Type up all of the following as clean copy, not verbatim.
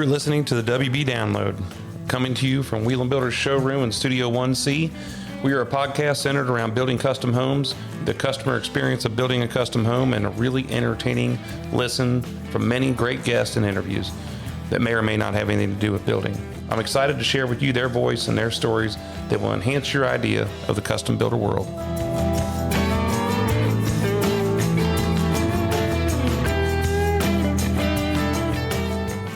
You're listening to the WB Download, coming to you from Wheel & Builder's showroom in Studio 1C. We are a podcast centered around building custom homes, the customer experience of building a custom home, and a really entertaining listen from many great guests and interviews that may or may not have anything to do with building. I'm excited to share with you their voice and their stories that will enhance your idea of the custom builder world.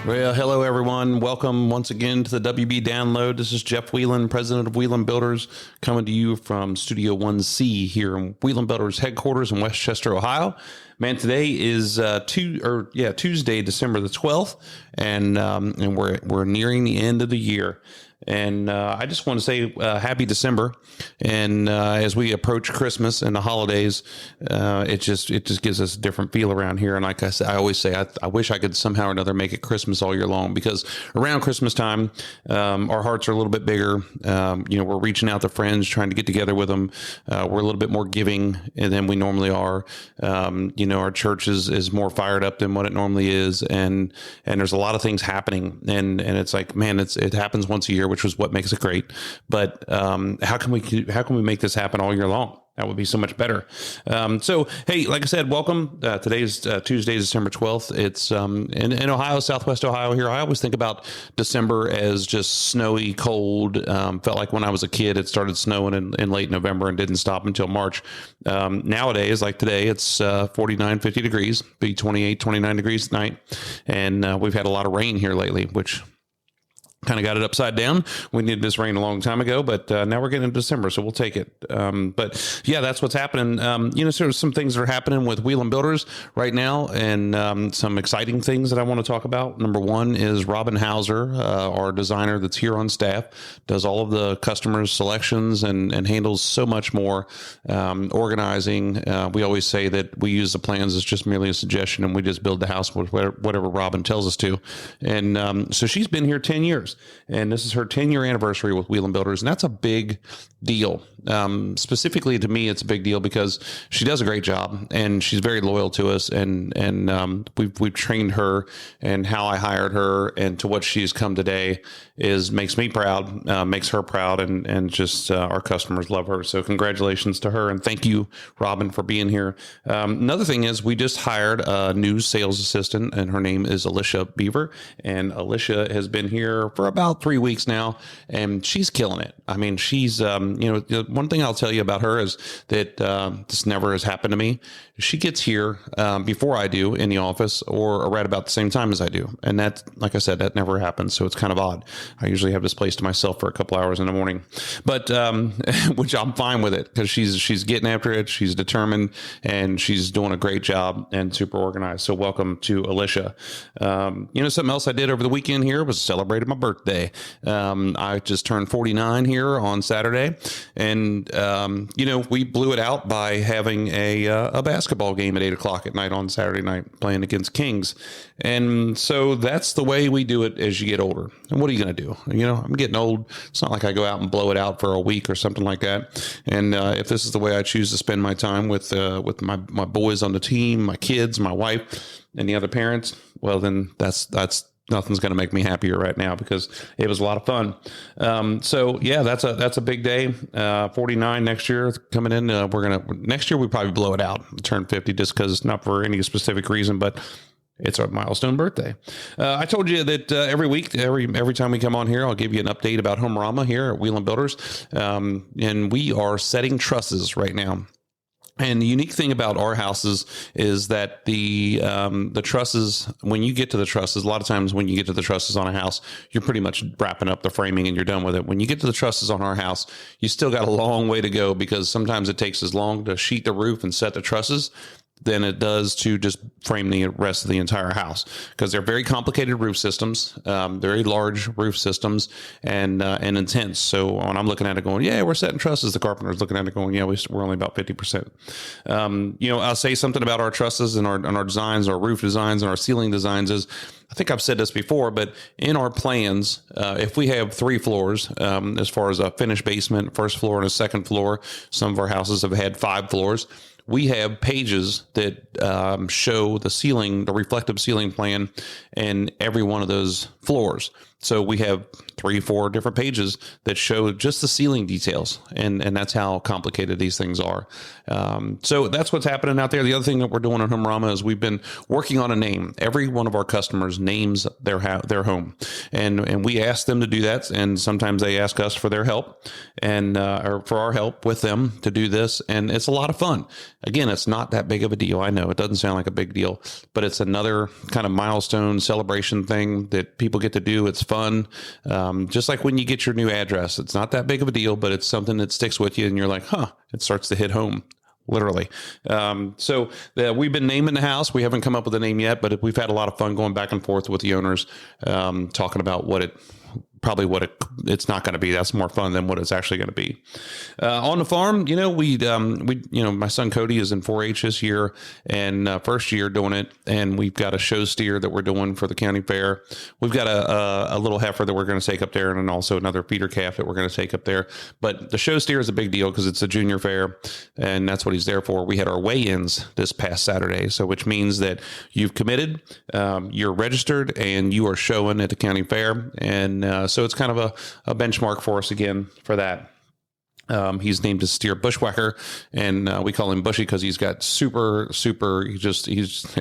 Well, hello everyone. Welcome once again to the WB Download. This is Jeff Whelan, president of Wheel & Builders, coming to you from Studio 1C here in Wheel & Builders headquarters in Westchester, Ohio. Man, today is Tuesday, December the 12th, and we're nearing the end of the year. And I just want to say happy December. And as we approach Christmas and the holidays, it just gives us a different feel around here. And like I said, I always say, I wish I could somehow or another make it Christmas all year long, because around Christmas time, our hearts are a little bit bigger. We're reaching out to friends, trying to get together with them. We're a little bit more giving than we normally are. Our church is more fired up than what it normally is. And there's a lot of things happening. And it's like, man, it happens once a year, which was what makes it great. But how can we make this happen all year long? That would be so much better. So, hey, like I said, welcome. Today's Tuesday, December 12th. It's in Ohio, Southwest Ohio here. I always think about December as just snowy, cold. Felt like when I was a kid, it started snowing in late November and didn't stop until March. Nowadays, like today, it's 49, 50 degrees, be 28, 29 degrees at night. And we've had a lot of rain here lately, which kind of got it upside down. We needed this rain a long time ago, but now we're getting into December, so we'll take it. But yeah, that's what's happening. Sort of some things that are happening with Wheel & Builders right now, and some exciting things that I want to talk about. Number one is Robin Hauser, our designer that's here on staff, does all of the customers' selections and handles so much more organizing. We always say that we use the plans as just merely a suggestion, and we just build the house with whatever Robin tells us to. And so she's been here 10 years. And this is her 10-year anniversary with Wheel & Builders, and that's a big deal. Specifically to me, it's a big deal because she does a great job, and she's very loyal to us, and we've trained her, and how I hired her and to what she's come today makes me proud, makes her proud, and just our customers love her. So congratulations to her, and thank you, Robin, for being here. Another thing is we just hired a new sales assistant, and her name is Alicia Beaver, and Alicia has been here for about 3 weeks now, and she's killing it. I mean, she's, one thing I'll tell you about her is that this never has happened to me. She gets here before I do in the office, or right about the same time as I do. And that, like I said, that never happens. So it's kind of odd. I usually have this place to myself for a couple hours in the morning, but which I'm fine with it, because she's getting after it. She's determined, and she's doing a great job and super organized. So welcome to Alicia. Something else I did over the weekend here was celebrated my birthday. I just turned 49 here on Saturday, and we blew it out by having a basketball game at 8:00 at night on Saturday night, playing against Kings. And so that's the way we do it as you get older. And what are you going to do? I'm getting old. It's not like I go out and blow it out for a week or something like that. And if this is the way I choose to spend my time with my boys on the team, my kids, my wife, and the other parents, well, then that's nothing's going to make me happier right now, because it was a lot of fun. So yeah, that's a big day. 49 next year coming in. Next year we probably blow it out, turn 50, just because, not for any specific reason, but it's a milestone birthday. I told you that every week, every time we come on here, I'll give you an update about Home Rama here at Wheel & Builders. And we are setting trusses right now. And the unique thing about our houses is that the trusses, when you get to the trusses, a lot of times when you get to the trusses on a house, you're pretty much wrapping up the framing and you're done with it. When you get to the trusses on our house, you still got a long way to go, because sometimes it takes as long to sheet the roof and set the trusses than it does to just frame the rest of the entire house, because they're very complicated roof systems, very large roof systems, and intense. So when I'm looking at it going, yeah, we're setting trusses, the carpenter's looking at it going, yeah, we're only about 50%. I'll say something about our trusses and our designs, our roof designs and our ceiling designs is I think I've said this before, but in our plans, if we have 3 floors, as far as a finished basement, first floor and a second floor, some of our houses have had 5 floors. We have pages that show the ceiling, the reflective ceiling plan in every one of those floors. So we have 3, 4 different pages that show just the ceiling details, and that's how complicated these things are. So that's what's happening out there. The other thing that we're doing on Homerama is we've been working on a name. Every one of our customers names their home, and we ask them to do that, and sometimes they ask us for their help and or for our help with them to do this, and it's a lot of fun. Again, it's not that big of a deal. I know it doesn't sound like a big deal, but it's another kind of milestone celebration thing that people get to do. It's fun. Just like when you get your new address, it's not that big of a deal, but it's something that sticks with you and you're like, it starts to hit home. Literally. So we've been naming the house. We haven't come up with a name yet, but we've had a lot of fun going back and forth with the owners, talking about what it's not going to be. That's more fun than what it's actually going to be. On the farm, my son Cody is in 4-H this year and first year doing it. And we've got a show steer that we're doing for the county fair. We've got a little heifer that we're going to take up there, and then also another feeder calf that we're going to take up there. But the show steer is a big deal because it's a junior fair, and that's what he's there for. We had our weigh-ins this past Saturday, so which means that you've committed, you're registered, and you are showing at the county fair. And so it's kind of a benchmark for us again for that. He's named his steer Bushwhacker, and we call him Bushy because he's got super. It's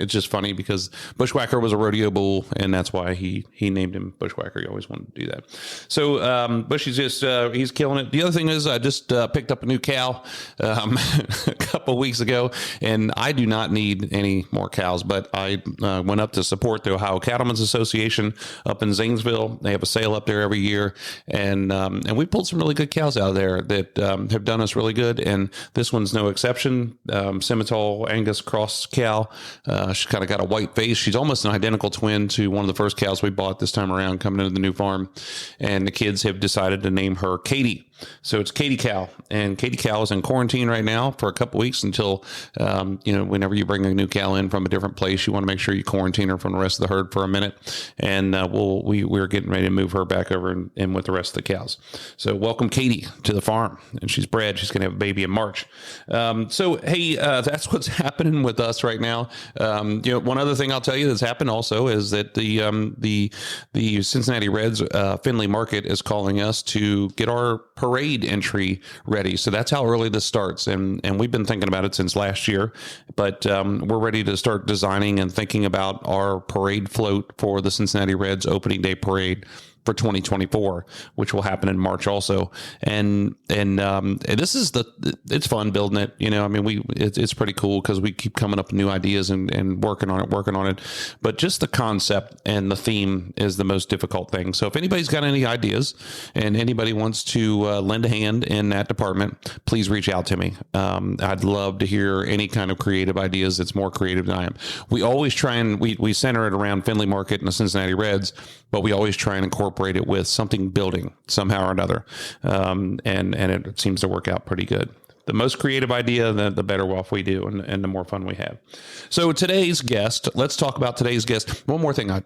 just funny because Bushwhacker was a rodeo bull, and that's why he named him Bushwhacker. He always wanted to do that. So Bushy's just he's killing it. The other thing is I just picked up a new cow a couple weeks ago, and I do not need any more cows, but I went up to support the Ohio Cattlemen's Association up in Zanesville. They have a sale up there every year, and we pulled some really good cows out of there that have done us really good, and this one's no exception. Simmental Angus cross cow. She's kind of got a white face. She's almost an identical twin to one of the first cows we bought this time around coming into the new farm, and the kids have decided to name her Katie. So it's Katie Cow, and Katie Cow is in quarantine right now for a couple weeks until, whenever you bring a new cow in from a different place, you want to make sure you quarantine her from the rest of the herd for a minute. And we're getting ready to move her back over in with the rest of the cows. So welcome Katie to the farm, and she's bred. She's going to have a baby in March. That's what's happening with us right now. One other thing I'll tell you that's happened also is that the Cincinnati Reds Findlay Market is calling us to get our parade entry ready. So that's how early this starts. And we've been thinking about it since last year, but we're ready to start designing and thinking about our parade float for the Cincinnati Reds opening day parade for 2024, which will happen in March also. And this is it's fun building it. It's pretty cool because we keep coming up with new ideas and working on it. But just the concept and the theme is the most difficult thing. So if anybody's got any ideas and anybody wants to lend a hand in that department, please reach out to me. I'd love to hear any kind of creative ideas that's more creative than I am. We always try and we center it around Findlay Market and the Cincinnati Reds, but we always try and incorporate it with something building somehow or another. And it seems to work out pretty good. The most creative idea, the better off we do, and the more fun we have. So today's guest, let's talk about today's guest. One more thing, I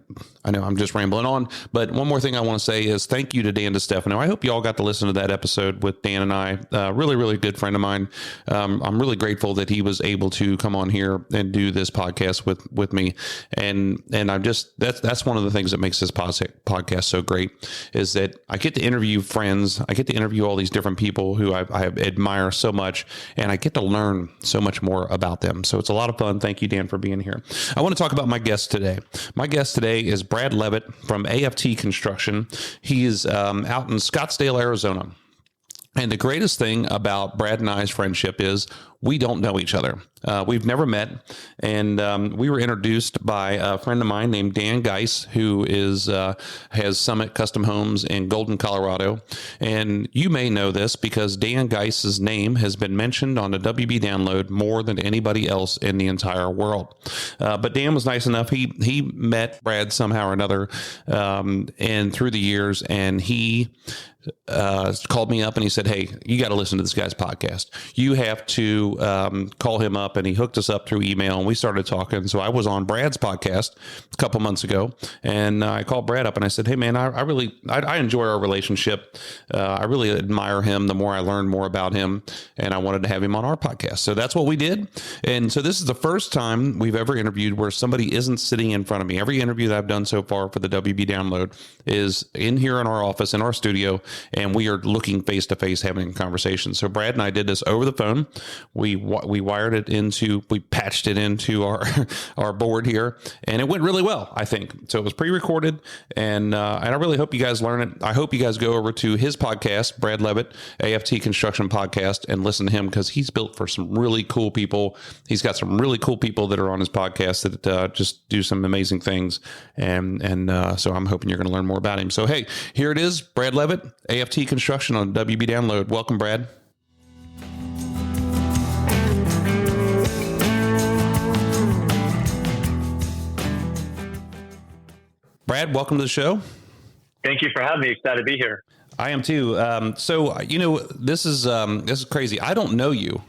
know I'm just rambling on, but one more thing I want to say is thank you to Dan DeStefano. I hope you all got to listen to that episode with Dan and I. Really, really good friend of mine. I'm really grateful that he was able to come on here and do this podcast with me. And I'm just, that's one of the things that makes this podcast so great is that I get to interview friends. I get to interview all these different people who I admire so much. And I get to learn so much more about them. So it's a lot of fun. Thank you, Dan, for being here. I want to talk about my guest today. My guest today is Brad Leavitt from AFT Construction. He is out in Scottsdale, Arizona. And the greatest thing about Brad and I's friendship is we don't know each other. We've never met. And we were introduced by a friend of mine named Dan Geis, who has Summit Custom Homes in Golden, Colorado. And you may know this because Dan Geis's name has been mentioned on the WB Download more than anybody else in the entire world. But Dan was nice enough. He met Brad somehow or another and through the years, and he called me up and he said, "Hey, you got to listen to this guy's podcast. You have to to call him up, and he hooked us up through email, and we started talking. So I was on Brad's podcast a couple months ago, and I called Brad up and I said, hey man, I really enjoy our relationship. I really admire him the more I learn more about him, and I wanted to have him on our podcast. So that's what we did. And so this is the first time we've ever interviewed where somebody isn't sitting in front of me. Every interview that I've done so far for the WB Download is in here in our office, in our studio, and we are looking face to face, having a conversation. So Brad and I did this over the phone. We patched it into our board here, and it went really well, I think. So it was pre-recorded, and I really hope you guys learn it. I hope you guys go over to his podcast, Brad Leavitt, AFT Construction Podcast, and listen to him, because he's built for some really cool people. He's got some really cool people that are on his podcast that just do some amazing things, and so I'm hoping you're going to learn more about him. So hey, here it is, Brad Leavitt, AFT Construction on WB Download. Welcome, Brad. Brad, welcome to the show. Thank you for having me. Excited to be here. I am too. So, this is crazy. I don't know you.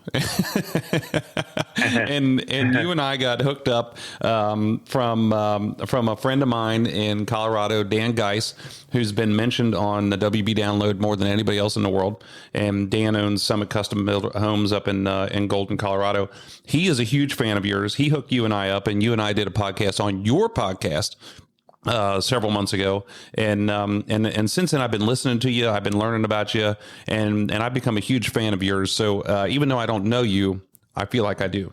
and you and I got hooked up from a friend of mine in Colorado, Dan Geis, who's been mentioned on the WB Download more than anybody else in the world. And Dan owns Summit Custom Built Homes up in Golden, Colorado. He is a huge fan of yours. He hooked you and I up, and you and I did a podcast on your podcast several months ago. And since then I've been listening to you, I've been learning about you, and I've become a huge fan of yours. So, even though I don't know you, I feel like I do.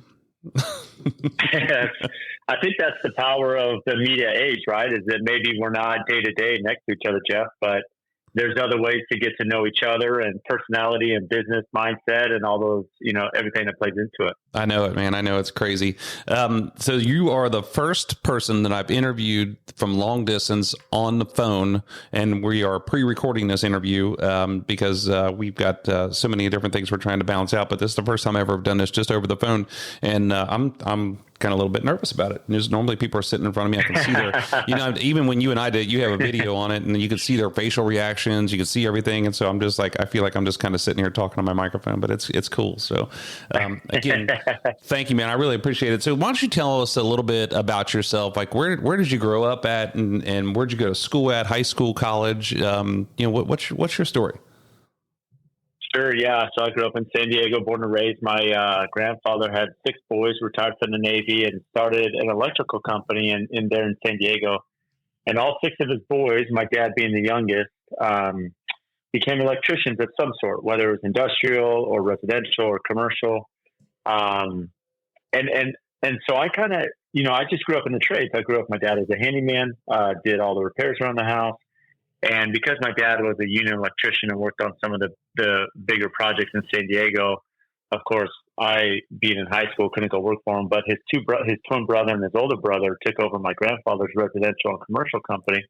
Yes. I think that's the power of the media age, right? Is that maybe we're not day to day next to each other, Jeff, but there's other ways to get to know each other, and personality and business mindset and all those, everything that plays into it. I know it, man. I know it's crazy. So you are the first person that I've interviewed from long distance on the phone, and we are pre-recording this interview because we've got so many different things we're trying to balance out. But this is the first time I ever done this just over the phone, and I'm kind of a little bit nervous about it. There's normally people are sitting in front of me. I can see their, even when you and I did, you have a video on it, and you can see their facial reactions. You can see everything. And so I'm just like, I feel like I'm just kind of sitting here talking on my microphone, but it's cool. So again, thank you, man. I really appreciate it. So why don't you tell us a little bit about yourself? Like where did you grow up at, and where'd you go to school at, high school, college? What's your story? Sure. Yeah. So I grew up in San Diego, born and raised. My grandfather had 6 boys, retired from the Navy, and started an electrical company in there in San Diego. And all 6 of his boys, my dad being the youngest, became electricians of some sort, whether it was industrial or residential or commercial. And so I kind of, I just grew up in the trades. I grew up, my dad as a handyman, did all the repairs around the house. And because my dad was a union electrician and worked on some of the bigger projects in San Diego, of course, I, being in high school, couldn't go work for him. But his twin brother and his older brother took over my grandfather's residential and commercial company.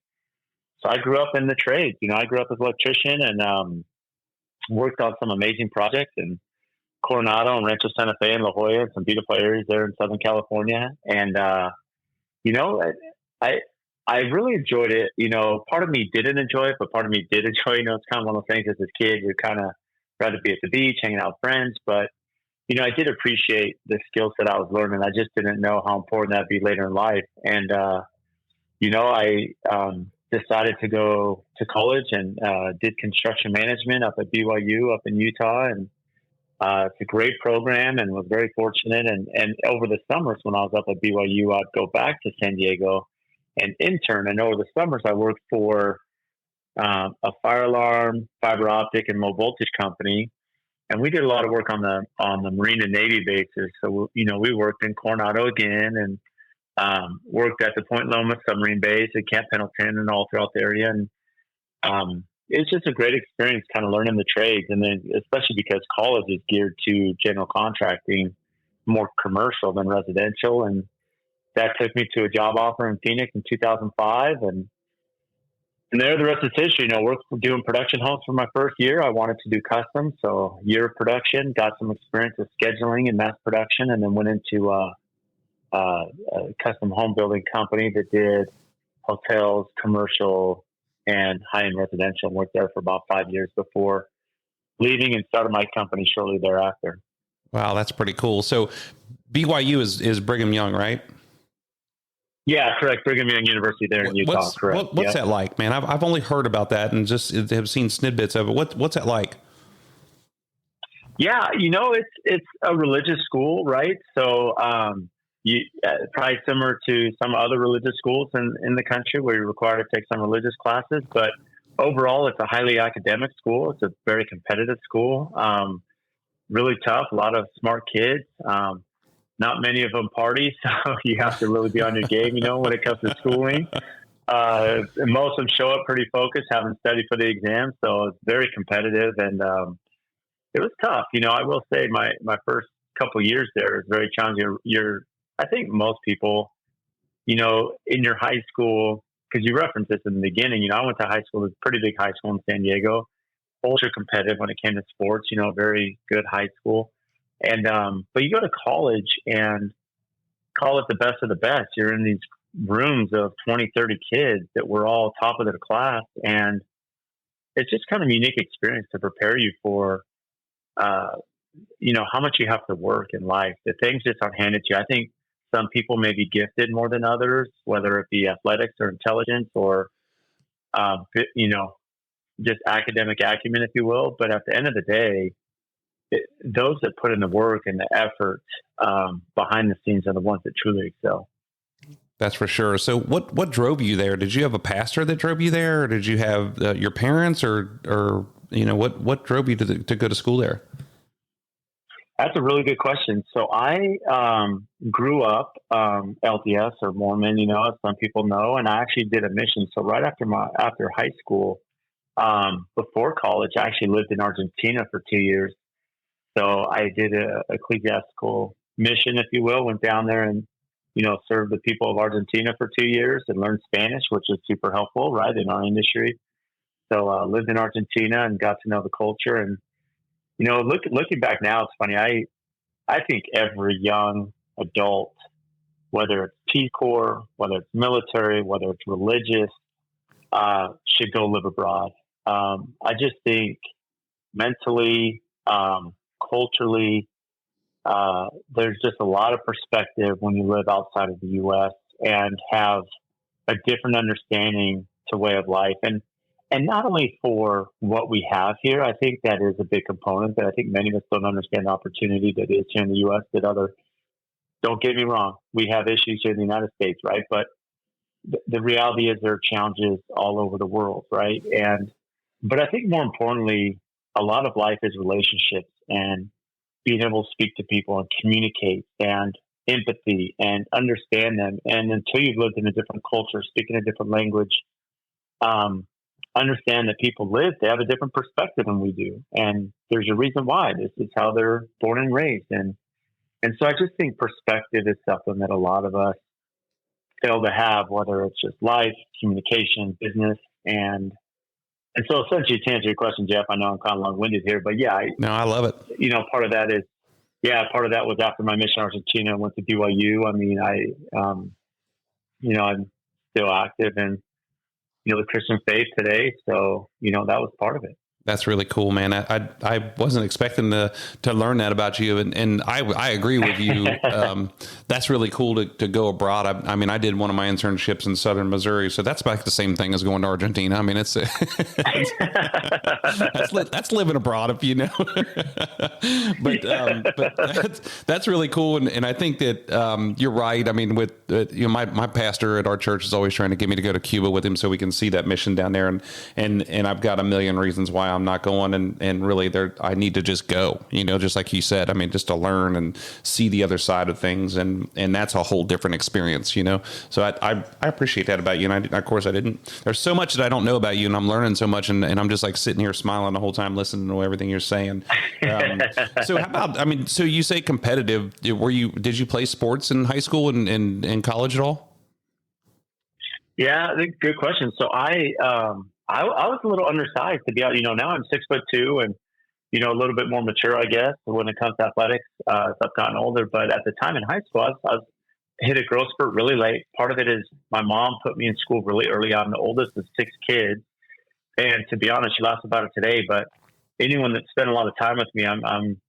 So I grew up in the trades. I grew up as an electrician and worked on some amazing projects in Coronado and Rancho Santa Fe and La Jolla, some beautiful areas there in Southern California. And, I really enjoyed it. Part of me didn't enjoy it, but part of me did enjoy it. It's kind of one of those things as a kid, you're kind of rather be at the beach, hanging out with friends. But, I did appreciate the skills that I was learning. I just didn't know how important that'd be later in life. And, I decided to go to college and did construction management up at BYU up in Utah. And it's a great program, and was very fortunate. And over the summers when I was up at BYU, I'd go back to San Diego and intern. And over the summers, I worked for a fire alarm, fiber optic, and low voltage company. And we did a lot of work on the Marine and Navy bases. So, we worked in Coronado again, and worked at the Point Loma submarine base at Camp Pendleton and all throughout the area. And it's just a great experience kind of learning the trades. And then especially because college is geared to general contracting, more commercial than residential. And that took me to a job offer in Phoenix in 2005. And there, the rest is history. Worked doing production homes for my first year. I wanted to do custom. So year of production, got some experience with scheduling and mass production, and then went into a custom home building company that did hotels, commercial, and high-end residential. Worked there for about 5 years before leaving and started my company shortly thereafter. Wow, that's pretty cool. So BYU is Brigham Young, right? Yeah, correct. Brigham Young University there in Utah. Correct. What's that like, man? I've only heard about that and just have seen snippets of it. What's that like? Yeah, it's a religious school, right? So you probably similar to some other religious schools in the country where you're required to take some religious classes, but overall, it's a highly academic school. It's a very competitive school. Really tough. A lot of smart kids. Not many of them party, so you have to really be on your game, when it comes to schooling. And most of them show up pretty focused, haven't studied for the exam, so it's very competitive, and it was tough. I will say my first couple years there was very challenging. I think most people, in your high school, because you referenced this in the beginning, I went to high school, it was a pretty big high school in San Diego, ultra competitive when it came to sports, very good high school. And, but you go to college and call it the best of the best. You're in these rooms of 20, 30 kids that were all top of their class. And it's just kind of a unique experience to prepare you for, how much you have to work in life. The things just aren't handed to you. I think some people may be gifted more than others, whether it be athletics or intelligence or, just academic acumen, if you will. But at the end of the day, those that put in the work and the effort behind the scenes are the ones that truly excel. That's for sure. So what drove you there? Did you have a pastor that drove you there, or did you have your parents, or what drove you to go to school there? That's a really good question. So I grew up LDS or Mormon, as some people know, and I actually did a mission. So right after high school, before college, I actually lived in Argentina for 2 years. So I did a ecclesiastical mission, if you will, went down there and, served the people of Argentina for 2 years and learned Spanish, which was super helpful, right, in our industry. So lived in Argentina and got to know the culture. And, looking back now, it's funny. I think every young adult, whether it's Peace Corps, whether it's military, whether it's religious, should go live abroad. I just think mentally, culturally, there's just a lot of perspective when you live outside of the U.S. and have a different understanding to way of life. And not only for what we have here, I think that is a big component that I think many of us don't understand the opportunity that is here in the U.S. Don't get me wrong, we have issues here in the United States, right? But the reality is there are challenges all over the world, right? But I think more importantly, a lot of life is relationships and being able to speak to people and communicate and empathy and understand them. And until you've lived in a different culture, speaking a different language, understand that people they have a different perspective than we do. And there's a reason why. This is how they're born and raised. And so I just think perspective is something that a lot of us fail to have, whether it's just life, communication, business, and so essentially to answer your question, Jeff, I know I'm kind of long-winded here, but yeah. I love it. Part of that was after my mission in Argentina, I went to BYU. I mean, I'm still active in, the Christian faith today. So, that was part of it. That's really cool, man. I wasn't expecting to learn that about you. And I agree with you. That's really cool to go abroad. I mean, I did one of my internships in Southern Missouri, so that's like the same thing as going to Argentina. I mean, that's living abroad, if you know. but that's really cool. And I think that you're right. I mean, with my pastor at our church is always trying to get me to go to Cuba with him so we can see that mission down there. And I've got a million reasons why I'm not going, and really I need to just go, just like you said. I mean, just to learn and see the other side of things, and that's a whole different experience, So I appreciate that about you, and of course I didn't. There's so much that I don't know about you, and I'm learning so much, and I'm just like sitting here smiling the whole time listening to everything you're saying. So how about? I mean, so you say competitive. Did you play sports in high school and in college at all? Yeah, good question. So I was a little undersized to be out. Now I'm 6'2" and a little bit more mature, I guess, when it comes to athletics. As I've gotten older, but at the time in high school, I hit a growth spurt really late. Part of it is my mom put me in school really early on. The oldest of 6 kids, and to be honest, she laughs about it today. But anyone that spent a lot of time with me, I'm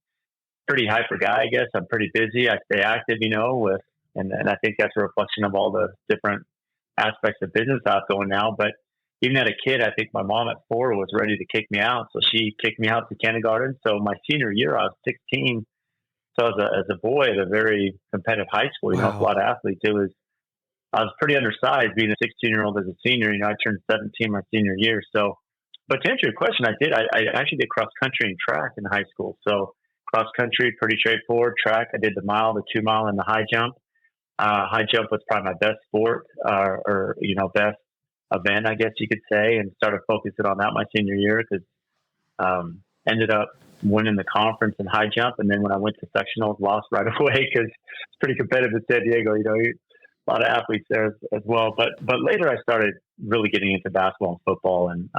pretty hyper guy, I guess. I'm pretty busy. I stay active, and I think that's a reflection of all the different aspects of business I have going now. But even as a kid, I think my mom at 4 was ready to kick me out. So she kicked me out to kindergarten. So my senior year, I was 16. So as a boy at a very competitive high school, Wow. a lot of athletes, I was pretty undersized being a 16-year-old as a senior. I turned 17 my senior year. So, but to answer your question, I actually did cross country and track in high school. So cross country, pretty straightforward. Track, I did the mile, the 2 mile, and the high jump. High jump was probably my best sport, best event, I guess you could say, and started focusing on that my senior year because ended up winning the conference in high jump. And then when I went to sectionals, lost right away because it's pretty competitive in San Diego. A lot of athletes there as well. But later I started really getting into basketball and football. And,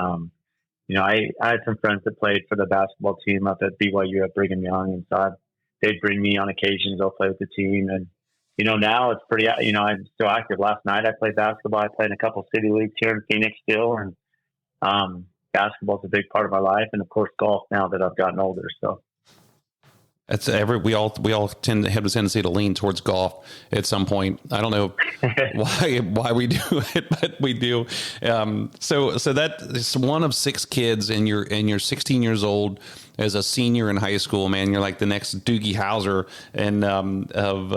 I had some friends that played for the basketball team up at BYU at Brigham Young. And so they'd bring me on occasion to go play with the team. And, now it's pretty, I'm still active. Last night I played basketball. I played in a couple city leagues here in Phoenix still. And basketball is a big part of my life. And of course, golf now that I've gotten older. So. That's we all tend to have a tendency to lean towards golf at some point. I don't know why we do it, but we do. So that's one of 6 kids, and you're 16 years old as a senior in high school. Man, you're like the next Doogie Howser and of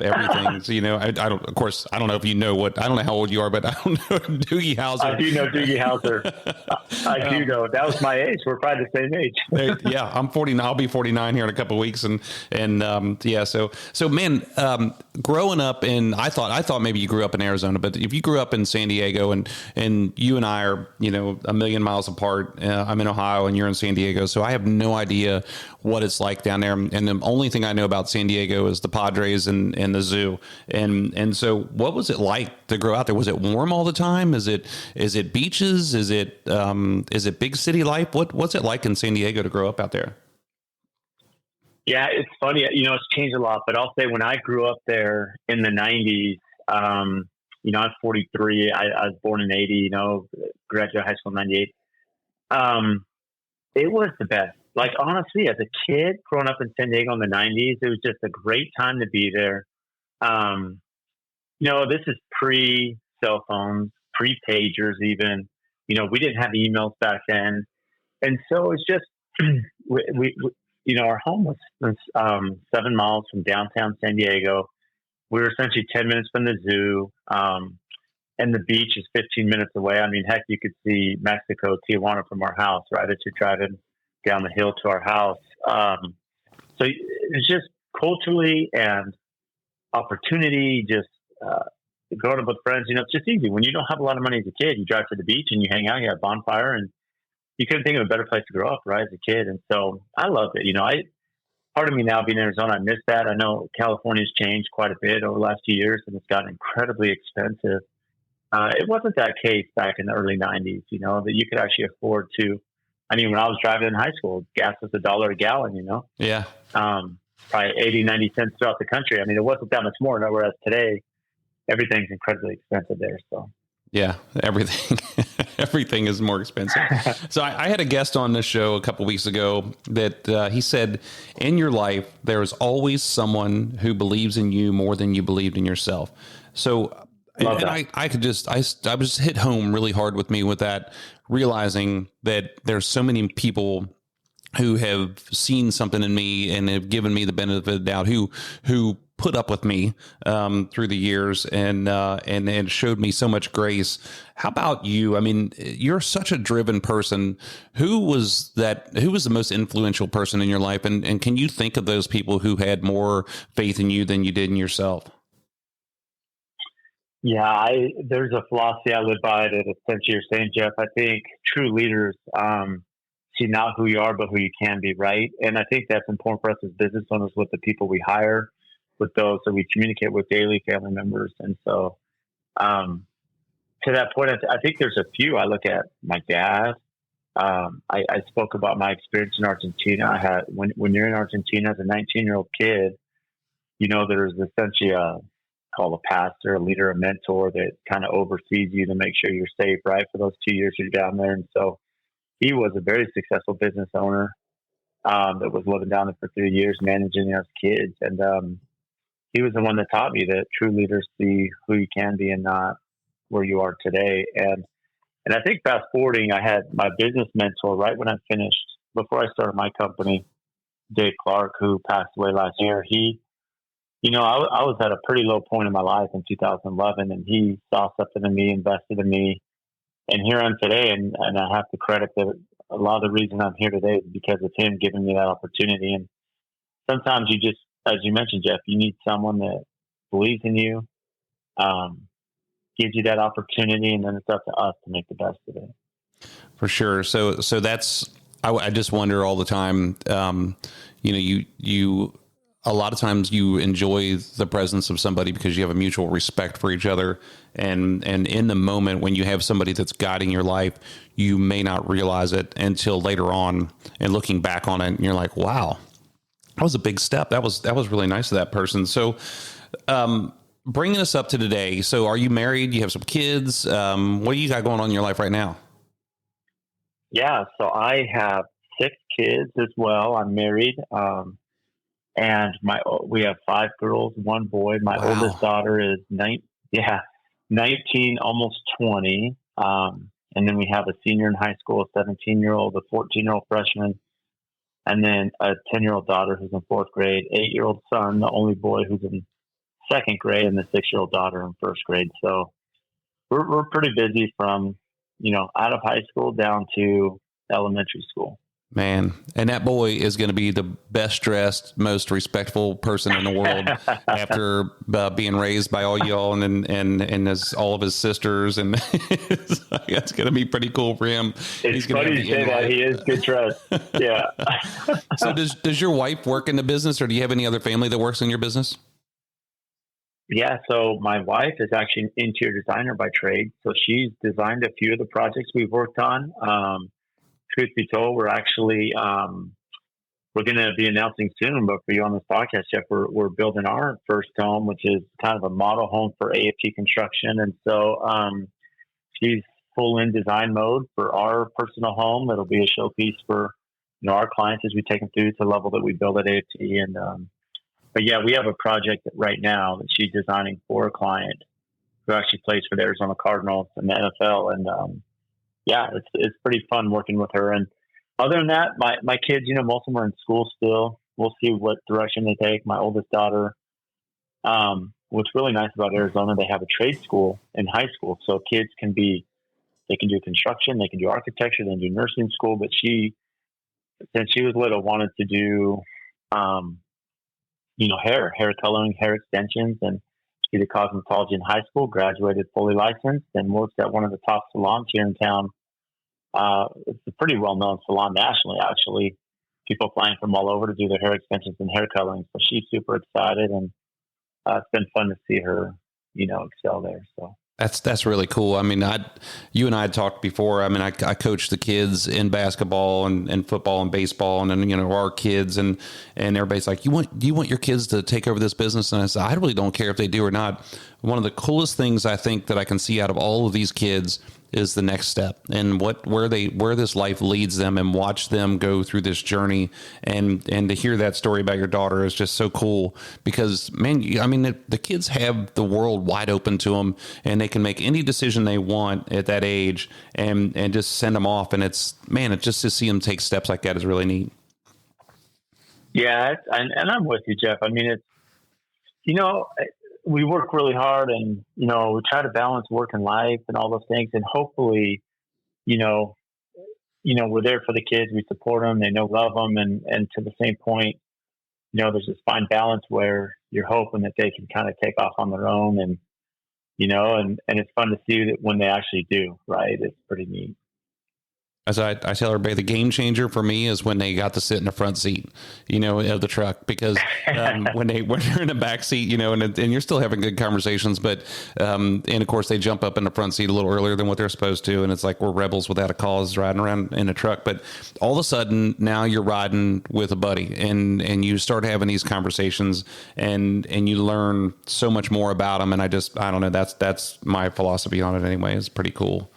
everything. So I don't know if you know I don't know how old you are, but I don't know Doogie Howser. I do know Doogie Howser. I do know. That was my age. We're probably the same age. Yeah, I'm 49. I'll be 49 here in a couple of weeks, and yeah. So man, growing up I thought maybe you grew up in Arizona, but if you grew up in San Diego, and you and I are a million miles apart. I'm in Ohio, and you're in San Diego, so I have no idea what it's like down there. And the only thing I know about San Diego is the Padres and the zoo. And so what was it like to grow out there? Was it warm all the time? Is it beaches? Is it big city life? What's it like in San Diego to grow up out there? Yeah, it's funny. It's changed a lot, but I'll say when I grew up there in the 90s, I'm 43. I was born in 80, graduated high school in 98. It was the best. Like, honestly, as a kid growing up in San Diego in the 90s, it was just a great time to be there. This is pre-cell phones, pre-pagers even. We didn't have emails back then. And so it's just, our home was 7 miles from downtown San Diego. We were essentially 10 minutes from the zoo. And the beach is 15 minutes away. I mean, heck, you could see Mexico, Tijuana from our house, right? As you're driving down the hill to our house. So it's just culturally and opportunity, just growing up with friends, it's just easy. When you don't have a lot of money as a kid, you drive to the beach and you hang out, you have a bonfire, and you couldn't think of a better place to grow up, right, as a kid. And so I loved it. Part of me now being in Arizona, I miss that. I know California's changed quite a bit over the last few years, and it's gotten incredibly expensive. It wasn't that case back in the early 90s, that you could actually afford to. I mean, when I was driving in high school, gas was $1 a gallon, Yeah. Probably 80, 90 cents throughout the country. I mean, it wasn't that much more, whereas today, everything's incredibly expensive there. So. Yeah, everything is more expensive. So I had a guest on this show a couple of weeks ago that he said, in your life, there is always someone who believes in you more than you believed in yourself. So I was hit home really hard with me with that, realizing that there's so many people who have seen something in me and have given me the benefit of the doubt, who put up with me through the years and showed me so much grace. How about you? I mean, you're such a driven person. Who was the most influential person in your life? And can you think of those people who had more faith in you than you did in yourself? Yeah, there's a philosophy I live by that essentially you're saying, Jeff. I think true leaders see not who you are, but who you can be, right? And I think that's important for us as business owners with the people we hire, with those that we communicate with daily, family members. And so to that point, I think there's a few. I look at my dad. I spoke about my experience in Argentina. I had when you're in Argentina as a 19-year-old kid, there's essentially called a pastor, a leader, a mentor that kind of oversees you to make sure you're safe, right, for those 2 years you're down there. And so he was a very successful business owner. that was living down there for 3 years, managing us kids. And he was the one that taught me that true leaders see who you can be and not where you are today. And I think fast forwarding, I had my business mentor right when I finished, before I started my company, Dave Clark, who passed away last year. I was at a pretty low point in my life in 2011, and he saw something in me, invested in me, and here I am today. And I have to credit that a lot of the reason I'm here today is because of him giving me that opportunity. And sometimes you just, as you mentioned, Jeff, you need someone that believes in you, gives you that opportunity, and then it's up to us to make the best of it. For sure. So that's, I just wonder all the time, you a lot of times you enjoy the presence of somebody because you have a mutual respect for each other. And in the moment when you have somebody that's guiding your life, you may not realize it until later on, and looking back on it, and you're like, wow, that was a big step. That was really nice of that person. So, bringing us up to today. So are you married? You have some kids? What do you got going on in your life right now? Yeah. So I have 6 kids as well. I'm married. And we have 5 girls, 1 boy. My Wow. oldest daughter is 19, almost 20. And then we have a senior in high school, a 17-year-old, a 14-year-old freshman, and then a 10-year-old daughter who's in 4th grade, 8-year-old son, the only boy, who's in 2nd grade, and the 6-year-old daughter in 1st grade. So we're pretty busy from, out of high school down to elementary school. Man, and that boy is going to be the best dressed, most respectful person in the world after being raised by all y'all and as all of his sisters, and that's going to be pretty cool for him. It's funny you say that. He is good dressed. Yeah. So does your wife work in the business, or do you have any other family that works in your business? Yeah. So my wife is actually an interior designer by trade. So she's designed a few of the projects we've worked on. Truth be told, we're actually we're going to be announcing soon, but for you on this podcast, Jeff, we're building our first home, which is kind of a model home for AFT Construction. And so she's full in design mode for our personal home. It'll be a showpiece for our clients as we take them through to the level that we build at AFT. And but yeah, we have a project right now that she's designing for a client who actually plays for the Arizona Cardinals in the NFL. And yeah, it's pretty fun working with her. And other than that, my kids, most of them are in school still. We'll see what direction they take. My oldest daughter, what's really nice about Arizona, they have a trade school in high school. So kids they can do construction, they can do architecture, they can do nursing school. But since she was little, wanted to do, hair coloring, hair extensions, and she did cosmetology in high school, graduated fully licensed, and works at one of the top salons here in town. It's a pretty well-known salon nationally, actually. People flying from all over to do their hair extensions and hair coloring. So she's super excited, and it's been fun to see her, excel there. So That's really cool. I mean, you and I had talked before. I mean, I coach the kids in basketball and football and baseball, and then our kids and everybody's like, do you want your kids to take over this business? And I said, I really don't care if they do or not. One of the coolest things I think that I can see out of all of these kids is the next step, and where this life leads them, and watch them go through this journey. And to hear that story about your daughter is just so cool, because man, I mean, the kids have the world wide open to them, and they can make any decision they want at that age, and just send them off. And it's just to see them take steps like that is really neat. Yeah. And I'm with you, Jeff. I mean, it's, we work really hard, and, we try to balance work and life and all those things. And hopefully, we're there for the kids. We support them. They love them. And to the same point, there's this fine balance where you're hoping that they can kind of take off on their own, and, and it's fun to see that when they actually do, right? It's pretty neat. As I tell everybody, the game changer for me is when they got to sit in the front seat, of the truck, because when they're in the back seat, and you're still having good conversations, but and of course they jump up in the front seat a little earlier than what they're supposed to, and it's like we're rebels without a cause riding around in a truck. But all of a sudden now you're riding with a buddy, and you start having these conversations, and you learn so much more about them. And I don't know, that's my philosophy on it anyway. It's pretty cool.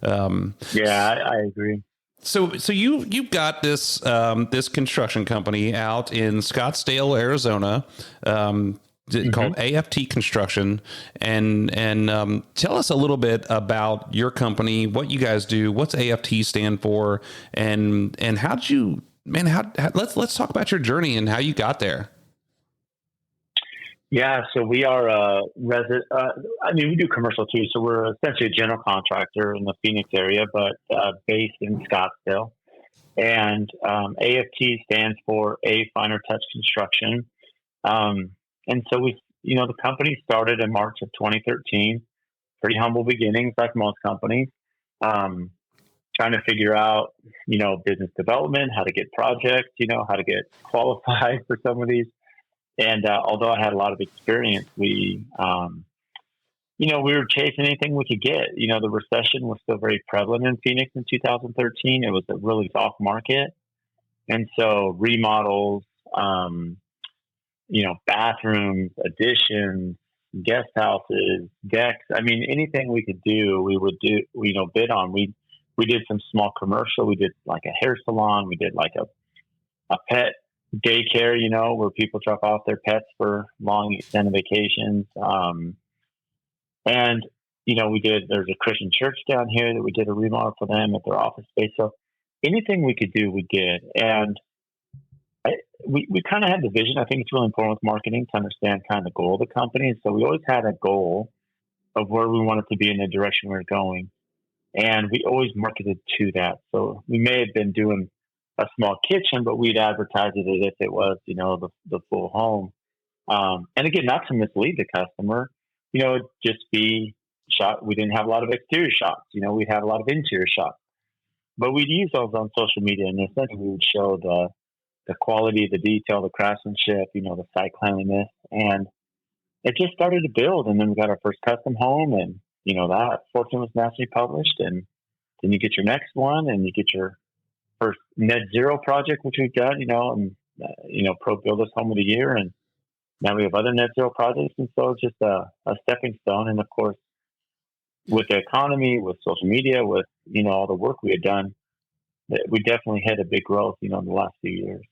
Yeah, I agree. So you've got this this construction company out in Scottsdale, Arizona, called AFT Construction, and tell us a little bit about your company, what you guys do, what's AFT stand for, and how did you, man? Let's talk about your journey and how you got there. Yeah, so we are a resident. We do commercial too. So we're essentially a general contractor in the Phoenix area, but based in Scottsdale. And AFT stands for A Finer Touch Construction. And so the company started in March of 2013. Pretty humble beginnings, like most companies. Trying to figure out, business development, how to get projects, how to get qualified for some of these. And although I had a lot of experience, we were chasing anything we could get. The recession was still very prevalent in Phoenix in 2013. It was a really soft market. And so remodels, bathrooms, additions, guest houses, decks. Anything we could do, we would do, bid on. We did some small commercial. We did like a hair salon. We did like a pet daycare, where people drop off their pets for long extended vacations. There's a Christian church down here that we did a remodel for them at their office space. So anything we could do, we did. And we kind of had the vision. I think it's really important with marketing to understand kind of the goal of the company. And so we always had a goal of where we wanted to be in the direction we were going. And we always marketed to that. So we may have been doing a small kitchen, but we'd advertise it as if it was, the full home. And again, not to mislead the customer, just be shot. We didn't have a lot of exterior shots, we'd have a lot of interior shots, but we'd use those on social media. And essentially we would show the quality, the detail, the craftsmanship, the site cleanliness. And it just started to build. And then we got our first custom home, and, that fortune was nationally published. And then you get your next one, and you get your first net zero project, which we've done, Pro Builders Home of the Year. And now we have other net zero projects. And so it's just a stepping stone. And of course, with the economy, with social media, with, all the work we had done, we definitely had a big growth, in the last few years.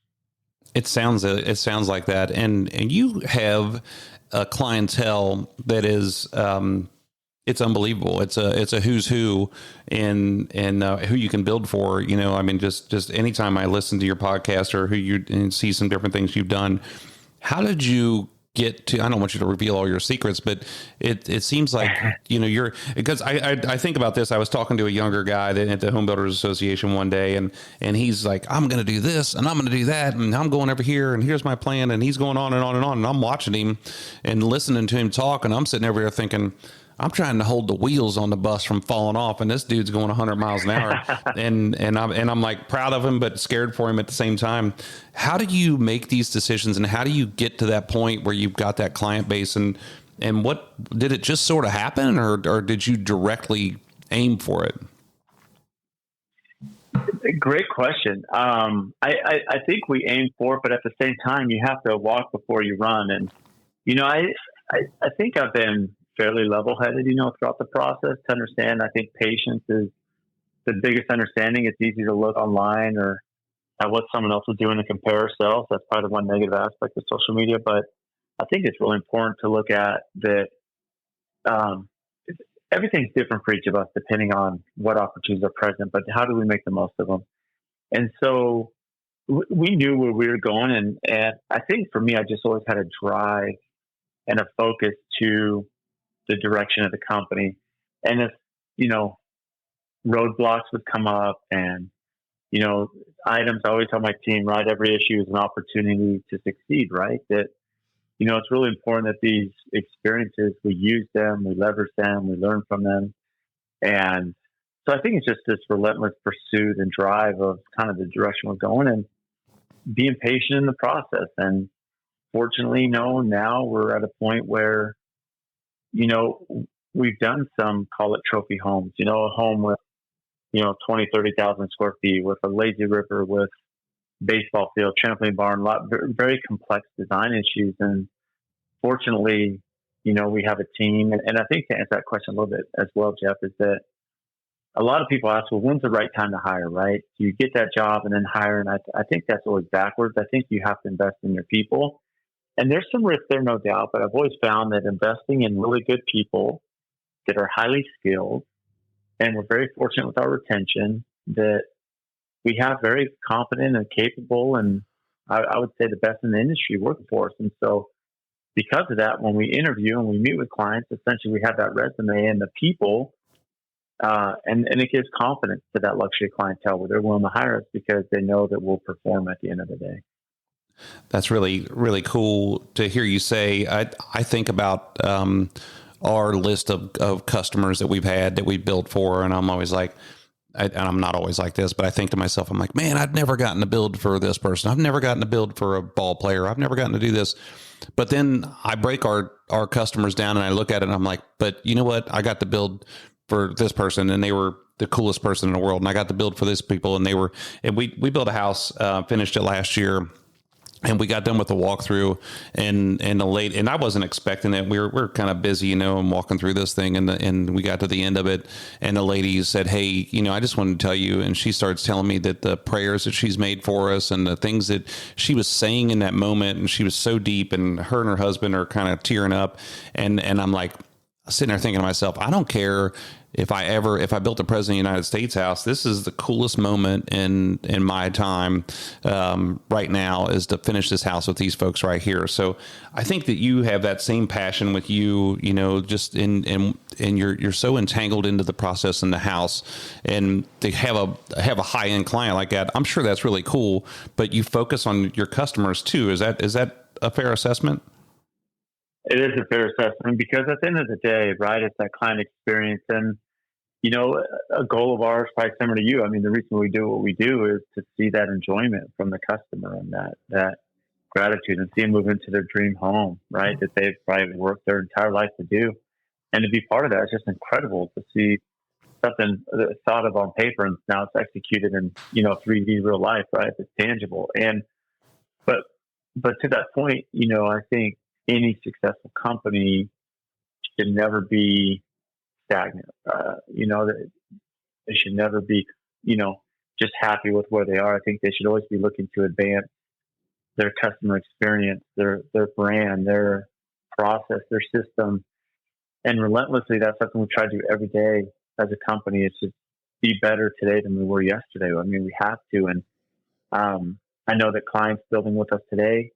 It sounds like that. And you have a clientele that is, it's unbelievable. It's a who's who in who you can build for. Just anytime I listen to your podcast or and see some different things you've done, how did you get to? I don't want you to reveal all your secrets, but it seems like you're, because I think about this. I was talking to a younger guy at the Home Builders Association one day, and he's like, I'm going to do this and I'm going to do that, and I'm going over here, and here's my plan, and he's going on and on and on, and I'm watching him and listening to him talk, and I'm sitting over here thinking, I'm trying to hold the wheels on the bus from falling off, and this dude's going 100 miles an hour, and I'm like proud of him, but scared for him at the same time. How do you make these decisions, and how do you get to that point where you've got that client base, and what did it just sort of happen, or did you directly aim for it? Great question. I think we aim for it, but at the same time, you have to walk before you run. And, I think I've been fairly level-headed, throughout the process to understand. I think patience is the biggest understanding. It's easy to look online or at what someone else is doing to compare ourselves. That's probably the one negative aspect of social media. But I think it's really important to look at that. Everything's different for each of us depending on what opportunities are present, but how do we make the most of them? And so we knew where we were going. And I think for me, I just always had a drive and a focus to the direction of the company. And if, roadblocks would come up and, items, I always tell my team, right, every issue is an opportunity to succeed, right? That, it's really important that these experiences, we use them, we leverage them, we learn from them. And so I think it's just this relentless pursuit and drive of kind of the direction we're going and being patient in the process. And fortunately, now we're at a point where, we've done some, call it trophy homes, a home with, 20, 30,000 square feet with a lazy river, with baseball field, trampoline barn, very complex design issues. And fortunately, we have a team. And I think to answer that question a little bit as well, Jeff, is that a lot of people ask, well, when's the right time to hire, right? So you get that job and then hire. And I think that's always backwards. I think you have to invest in your people. And there's some risk there, no doubt. But I've always found that investing in really good people that are highly skilled, and we're very fortunate with our retention, that we have very competent and capable, and I would say the best in the industry working for us. And so because of that, when we interview and we meet with clients, essentially we have that resume and the people, and it gives confidence to that luxury clientele where they're willing to hire us because they know that we'll perform at the end of the day. That's really, really cool to hear you say. I think about our list of customers that we've had that we built for, and I'm always like, and I'm not always like this, but I think to myself, I'm like, man, I've never gotten to build for this person. I've never gotten to build for a ball player. I've never gotten to do this. But then I break our customers down and I look at it and I'm like, but you know what? I got to build for this person and they were the coolest person in the world. And I got to build for this people and we built a house, finished it last year. And we got done with the walkthrough and I wasn't expecting it. We're kind of busy, and walking through this thing and we got to the end of it and the lady said, hey, I just wanted to tell you. And she starts telling me that the prayers that she's made for us and the things that she was saying in that moment, and she was so deep, and her and her husband are kind of tearing up. And I'm like sitting there thinking to myself, I don't care if I built a President of the United States house, this is the coolest moment in my time right now, is to finish this house with these folks right here. So I think that you have that same passion with you, just and you're so entangled into the process in the house, and to have a high end client like that, I'm sure that's really cool. But you focus on your customers too. Is that a fair assessment? It is a fair assessment because at the end of the day, right, it's that client experience. And, a goal of ours, probably similar to you, I mean, the reason we do what we do is to see that enjoyment from the customer and that gratitude, and see them move into their dream home, right, that they've probably worked their entire life to do. And to be part of that, it's just incredible to see something that's thought of on paper and now it's executed in, 3D real life, right? It's tangible. And, but to that point, I think any successful company should never be stagnant. They should never be, just happy with where they are. I think they should always be looking to advance their customer experience, their brand, their process, their system. And relentlessly, that's something we try to do every day as a company. It's just be better today than we were yesterday. I mean, we have to. And I know that clients building with us today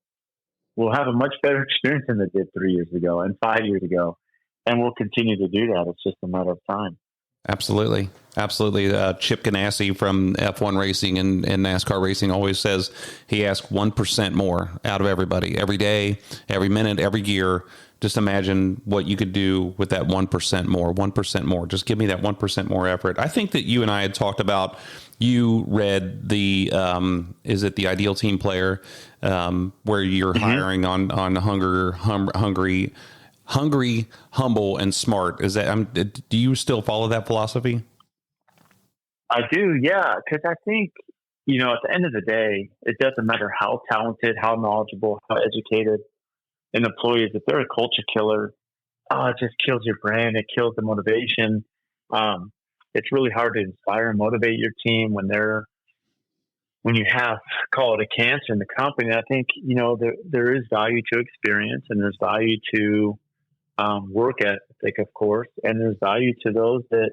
will have a much better experience than they did 3 years ago and 5 years ago. And we'll continue to do that. It's just a matter of time. Absolutely. Absolutely. Chip Ganassi from F1 Racing and NASCAR Racing always says he asks 1% more out of everybody every day, every minute, every year. Just imagine what you could do with that 1% more, 1% more. Just give me that 1% more effort. I think that you and I had talked about, you read the, is it the Ideal Team Player, where you're hiring on hungry, humble, and smart. Is that, do you still follow that philosophy? I do. Yeah. Cause I think, at the end of the day, it doesn't matter how talented, how knowledgeable, how educated an employee is. If they're a culture killer, it just kills your brand. It kills the motivation. It's really hard to inspire and motivate your team when you have, call it a cancer in the company. I think, there is value to experience, and there's value to work ethic, of course, and there's value to those that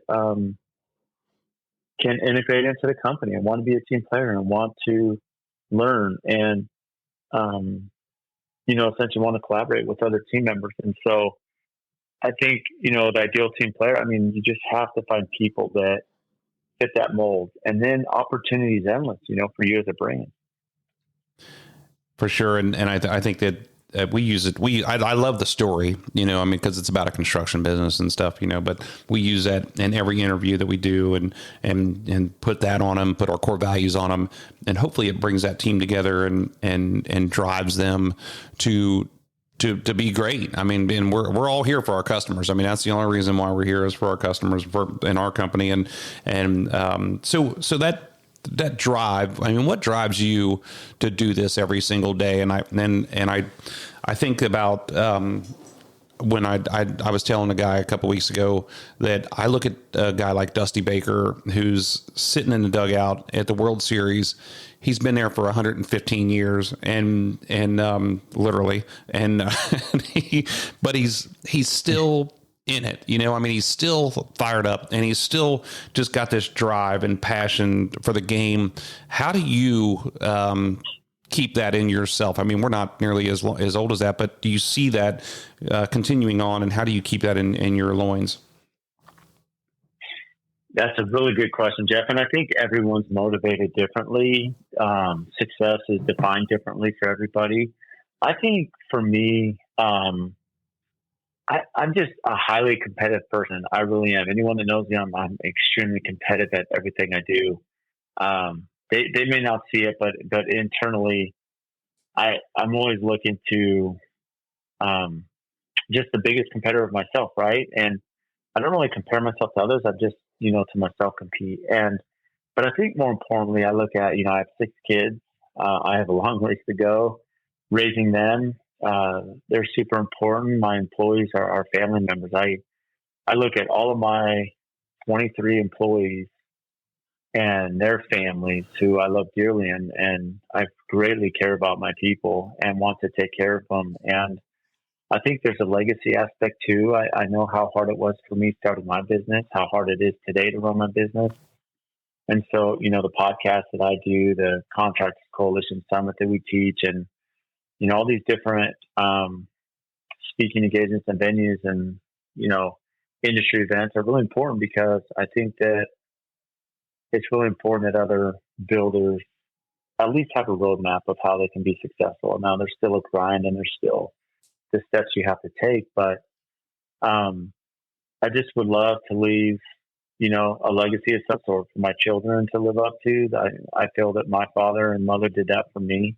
can integrate into the company and want to be a team player and want to learn and, essentially want to collaborate with other team members. And so I think, the ideal team player, I mean, you just have to find people that fit that mold, and then opportunities endless, for you as a brand. For sure. And I think that we use it. I love the story, because it's about a construction business and stuff, but we use that in every interview that we do and put that on them, put our core values on them. And hopefully it brings that team together and drives them to be great. I mean, and we're all here for our customers. I mean, that's the only reason why we're here, is for our customers in our company. So that drive, I mean, what drives you to do this every single day? And I think about, when I was telling a guy a couple weeks ago that I look at a guy like Dusty Baker, who's sitting in the dugout at the World Series. He's been there for 115 years, and literally, and but he's still in it. I mean, he's still fired up, and he's still just got this drive and passion for the game. How do you keep that in yourself? I mean, we're not nearly as old as that, but do you see that continuing on, and how do you keep that in your loins? That's a really good question, Jeff. And I think everyone's motivated differently. Success is defined differently for everybody. I think for me, I'm just a highly competitive person. I really am. Anyone that knows me, I'm extremely competitive at everything I do. They may not see it, but internally, I'm always looking to just the biggest competitor of myself, right? And I don't really compare myself to others. I just, to myself compete. But I think more importantly, I look at, I have 6 kids. I have a long ways to go raising them. They're super important. My employees are our family members. I look at all of my 23 employees and their families who I love dearly, and I greatly care about my people and want to take care of them. And I think there's a legacy aspect too. I know how hard it was for me starting my business, how hard it is today to run my business. And so, the podcast that I do, the Contractors Coalition Summit that we teach, and, all these different speaking engagements and venues and, industry events are really important, because I think that it's really important that other builders at least have a roadmap of how they can be successful. Now, there's still a grind, and there's still the steps you have to take, but I just would love to leave, a legacy of some sort for my children to live up to. I feel that my father and mother did that for me,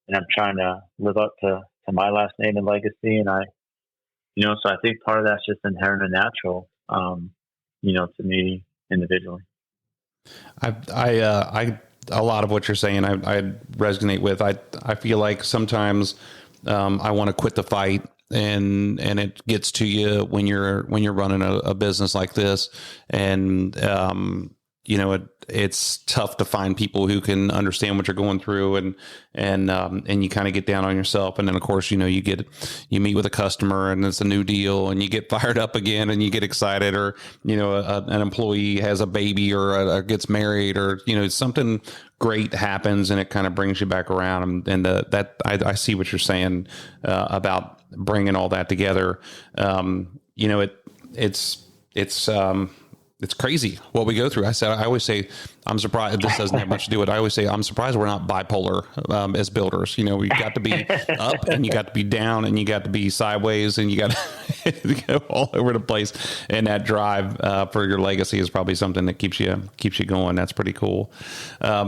and I'm trying to live up to my last name and legacy. And so I think part of that's just inherent and natural, to me individually. I a lot of what you're saying, I resonate with. I feel like sometimes I want to quit the fight, and it gets to you when you're running a business like this, and it's tough to find people who can understand what you're going through, and you kind of get down on yourself. And then of course, you meet with a customer, and it's a new deal, and you get fired up again, and you get excited, or, an employee has a baby, or gets married, or, something great happens, and it kind of brings you back around. And that I see what you're saying about bringing all that together. It's crazy what we go through. I always say, I'm surprised. This doesn't have much to do with it. I always say, I'm surprised we're not bipolar as builders. We've got to be up, and you got to be down, and you got to be sideways, and you got to go all over the place. And that drive for your legacy is probably something that keeps you going. That's pretty cool. I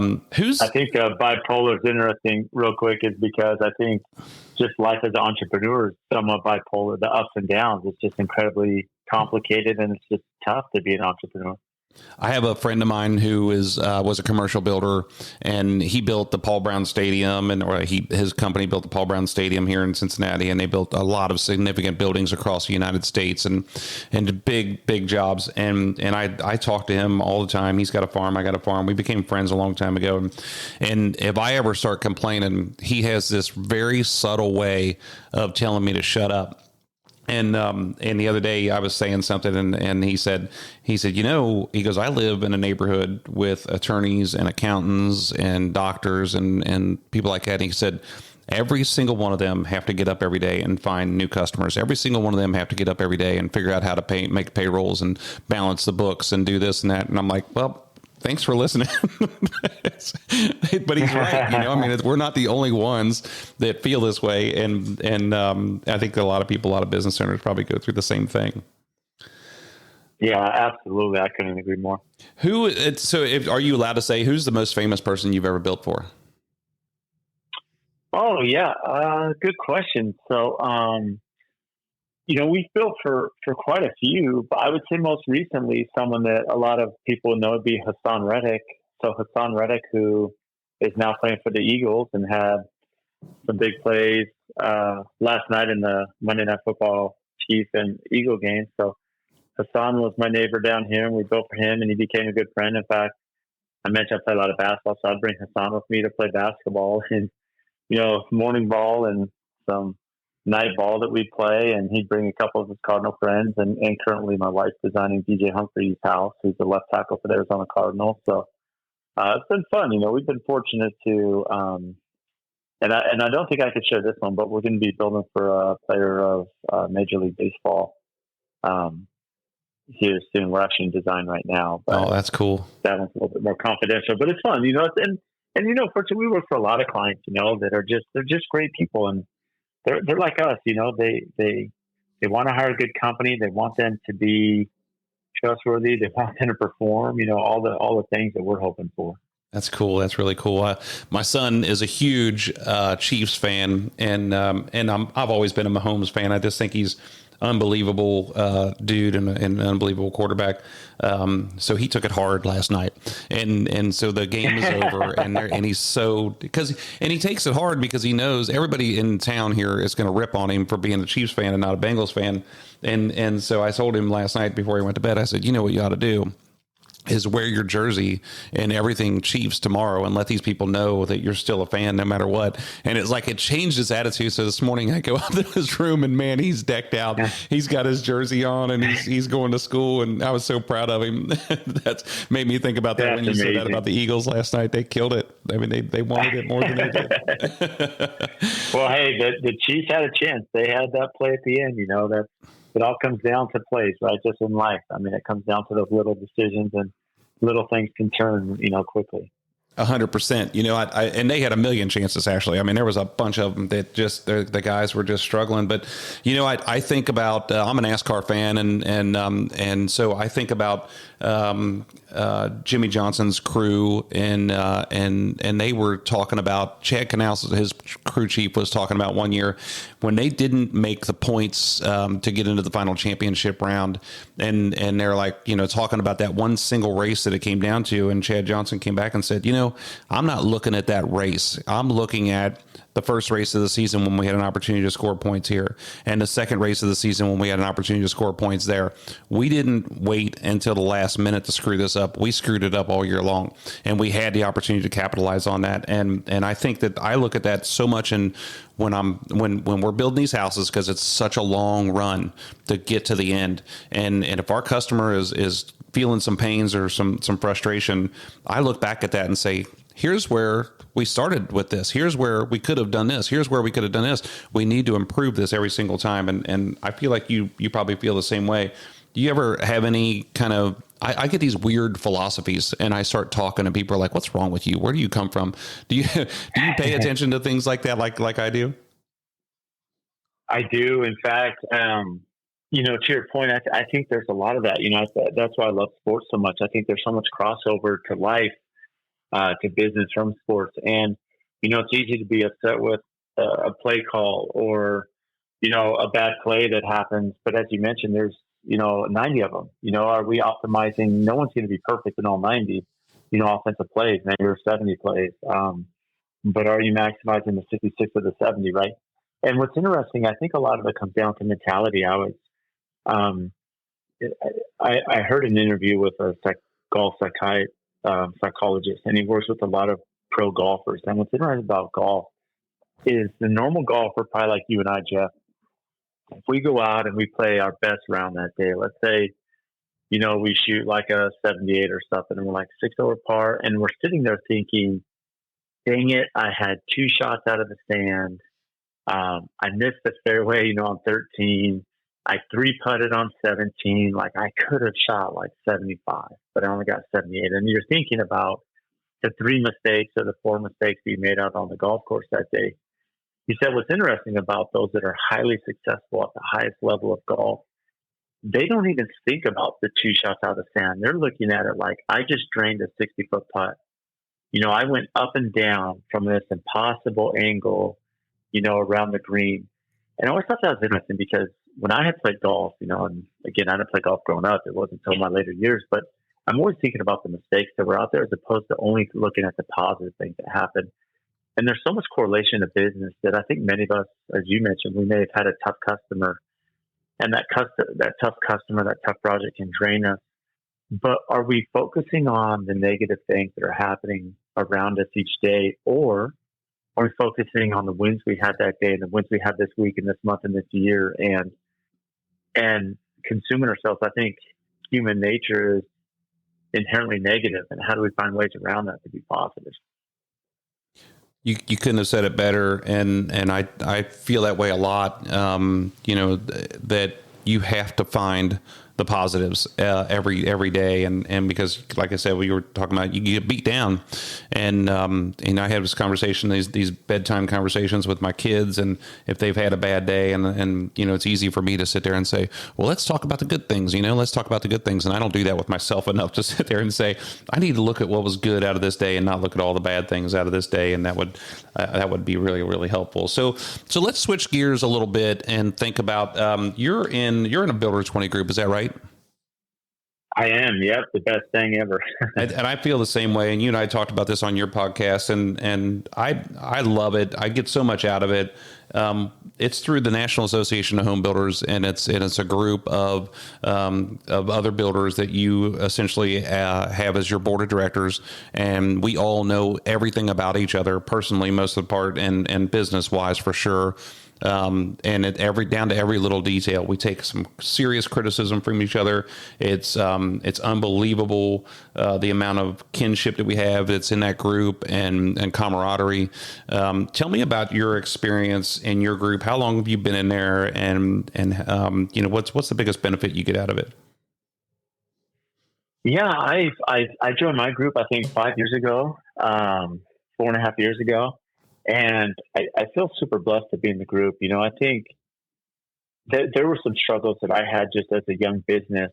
think bipolar is interesting real quick, is because I think just life as an entrepreneur is somewhat bipolar. The ups and downs, it's just incredibly complicated, and it's just tough to be an entrepreneur. I have a friend of mine who was a commercial builder, and he built the Paul Brown Stadium, his company built the Paul Brown Stadium here in Cincinnati, and they built a lot of significant buildings across the United States, and big jobs. And I talk to him all the time. He's got a farm, I got a farm. We became friends a long time ago. And if I ever start complaining, he has this very subtle way of telling me to shut up. And the other day I was saying something, and he said, he goes, I live in a neighborhood with attorneys and accountants and doctors and people like that. And he said, every single one of them have to get up every day and find new customers. Every single one of them have to get up every day and figure out how to make payrolls and balance the books and do this and that. And I'm like, well, thanks for listening. But he's right. We're not the only ones that feel this way. And I think that a lot of business owners probably go through the same thing. Yeah, absolutely. I couldn't agree more. Are you allowed to say who's the most famous person you've ever built for? Oh yeah. Good question. So, we've built for quite a few, but I would say most recently someone that a lot of people know would be Hassan Reddick. So Hassan Reddick, who is now playing for the Eagles and had some big plays last night in the Monday Night Football Chief and Eagle games. So Hassan was my neighbor down here, and we built for him, and he became a good friend. In fact, I mentioned I play a lot of basketball, so I'd bring Hassan with me to play basketball and, morning ball and some night ball that we'd play, and he'd bring a couple of his Cardinal friends, and currently my wife's designing DJ Humphrey's house, who's the left tackle for the Arizona Cardinals. So it's been fun. We've been fortunate to, and I don't think I could share this one, but we're going to be building for a player of Major League Baseball here soon. We're actually in design right now. Oh, that's cool. That one's a little bit more confidential, but it's fun, and fortunately we work for a lot of clients, that they're just great people, and they're like us, they want to hire a good company. They want them to be trustworthy. They want them to perform, all the things that we're hoping for. That's cool. That's really cool. My son is a huge Chiefs fan, and I've always been a Mahomes fan. I just think he's unbelievable dude and an unbelievable quarterback. So he took it hard last night, and so the game is over, and he's he takes it hard because he knows everybody in town here is going to rip on him for being a Chiefs fan and not a Bengals fan. And so I told him last night before he went to bed, I said, what you ought to do is wear your jersey and everything Chiefs tomorrow and let these people know that you're still a fan no matter what. And it's like it changed his attitude. So this morning I go out to his room and man, he's decked out. Yeah. He's got his jersey on and he's going to school, and I was so proud of him. That's made me think about that. That's when you amazing. Said that about the Eagles last night. They killed it. I mean, they wanted it more than they did. Well, hey, the Chiefs had a chance. They had that play at the end, that it all comes down to plays, right? Just in life. I mean, it comes down to those little decisions, and little things can turn, quickly. 100%. And they had a million chances, actually. I mean, there was a bunch of them that just the guys were just struggling. But I think about I'm a NASCAR fan, and so I think about Jimmy Johnson's crew, and they were talking about Chad Canals, his crew chief, was talking about one year when they didn't make the points to get into the final championship round, and they're like talking about that one single race that it came down to, and Chad Johnson came back and said, I'm not looking at that race. I'm looking at the first race of the season when we had an opportunity to score points here, and the second race of the season when we had an opportunity to score points there. We didn't wait until the last minute to screw this up. We screwed it up all year long, and we had the opportunity to capitalize on that. And I think that I look at that so much, and when we're building these houses, because it's such a long run to get to the end, and if our customer is feeling some pains or some frustration, I look back at that and say, here's where we started with this. Here's where we could have done this. Here's where we could have done this. We need to improve this every single time. And I feel like you probably feel the same way. Do you ever have any kind of, I get these weird philosophies and I start talking and people are like, what's wrong with you? Where do you come from? Do you pay attention to things like that? Like I do? I do. In fact, to your point, I think there's a lot of that. That's why I love sports so much. I think there's so much crossover to life, to business from sports. And, it's easy to be upset with a play call or, a bad play that happens. But as you mentioned, there's, 90 of them. Are we optimizing? No one's going to be perfect in all 90, offensive plays, maybe or 70 plays. But are you maximizing the 66 of the 70, right? And what's interesting, I think a lot of it comes down to mentality. I heard an interview with a golf psychologist, and he works with a lot of pro golfers. And what's interesting about golf is the normal golfer, probably like you and I, Jeff, if we go out and we play our best round that day, let's say, we shoot like a 78 or something, and we're like 6 over par, and we're sitting there thinking, dang it, I had 2 shots out of the stand. I missed the fairway, on 13. I 3-putted on 17. Like I could have shot like 75, but I only got 78. And you're thinking about the 3 mistakes or the 4 mistakes you made out on the golf course that day. He said what's interesting about those that are highly successful at the highest level of golf, they don't even think about the 2 shots out of the sand. They're looking at it like, I just drained a 60-foot putt. I went up and down from this impossible angle, around the green. And I always thought that was interesting because when I had played golf, and again, I didn't play golf growing up. It wasn't until my later years, but I'm always thinking about the mistakes that were out there as opposed to only looking at the positive things that happened. And there's so much correlation to business that I think many of us, as you mentioned, we may have had a tough customer and that tough customer, that tough project can drain us. But are we focusing on the negative things that are happening around us each day, or are we focusing on the wins we had that day and the wins we had this week and this month and this year, and consuming ourselves? I think human nature is inherently negative, and how do we find ways around that to be positive? You couldn't have said it better, and I feel that way a lot. That you have to find the positives every day, and because, like I said, we were talking about, you get beat down, and I had this conversation, these bedtime conversations with my kids, and if they've had a bad day, and it's easy for me to sit there and say, well, let's talk about the good things, let's talk about the good things, and I don't do that with myself enough to sit there and say, I need to look at what was good out of this day and not look at all the bad things out of this day, and that would be really, really helpful. So let's switch gears a little bit and think about you're in a Builder 20 group, is that right? I am. Yep. The best thing ever. and I feel the same way. And you and I talked about this on your podcast, and I love it. I get so much out of it. It's through the National Association of Home Builders, and it's a group of other builders that you essentially have as your board of directors, and we all know everything about each other personally, most of the part, and business wise for sure. And down to every little detail, we take some serious criticism from each other. It's unbelievable the amount of kinship that we have that's in that group, and camaraderie. Tell me about your experience in your group. How long have you been in there, and what's the biggest benefit you get out of it? Yeah, I joined my group, I think 5 years ago, 4.5 years ago. And I feel super blessed to be in the group. I think that there were some struggles that I had just as a young business,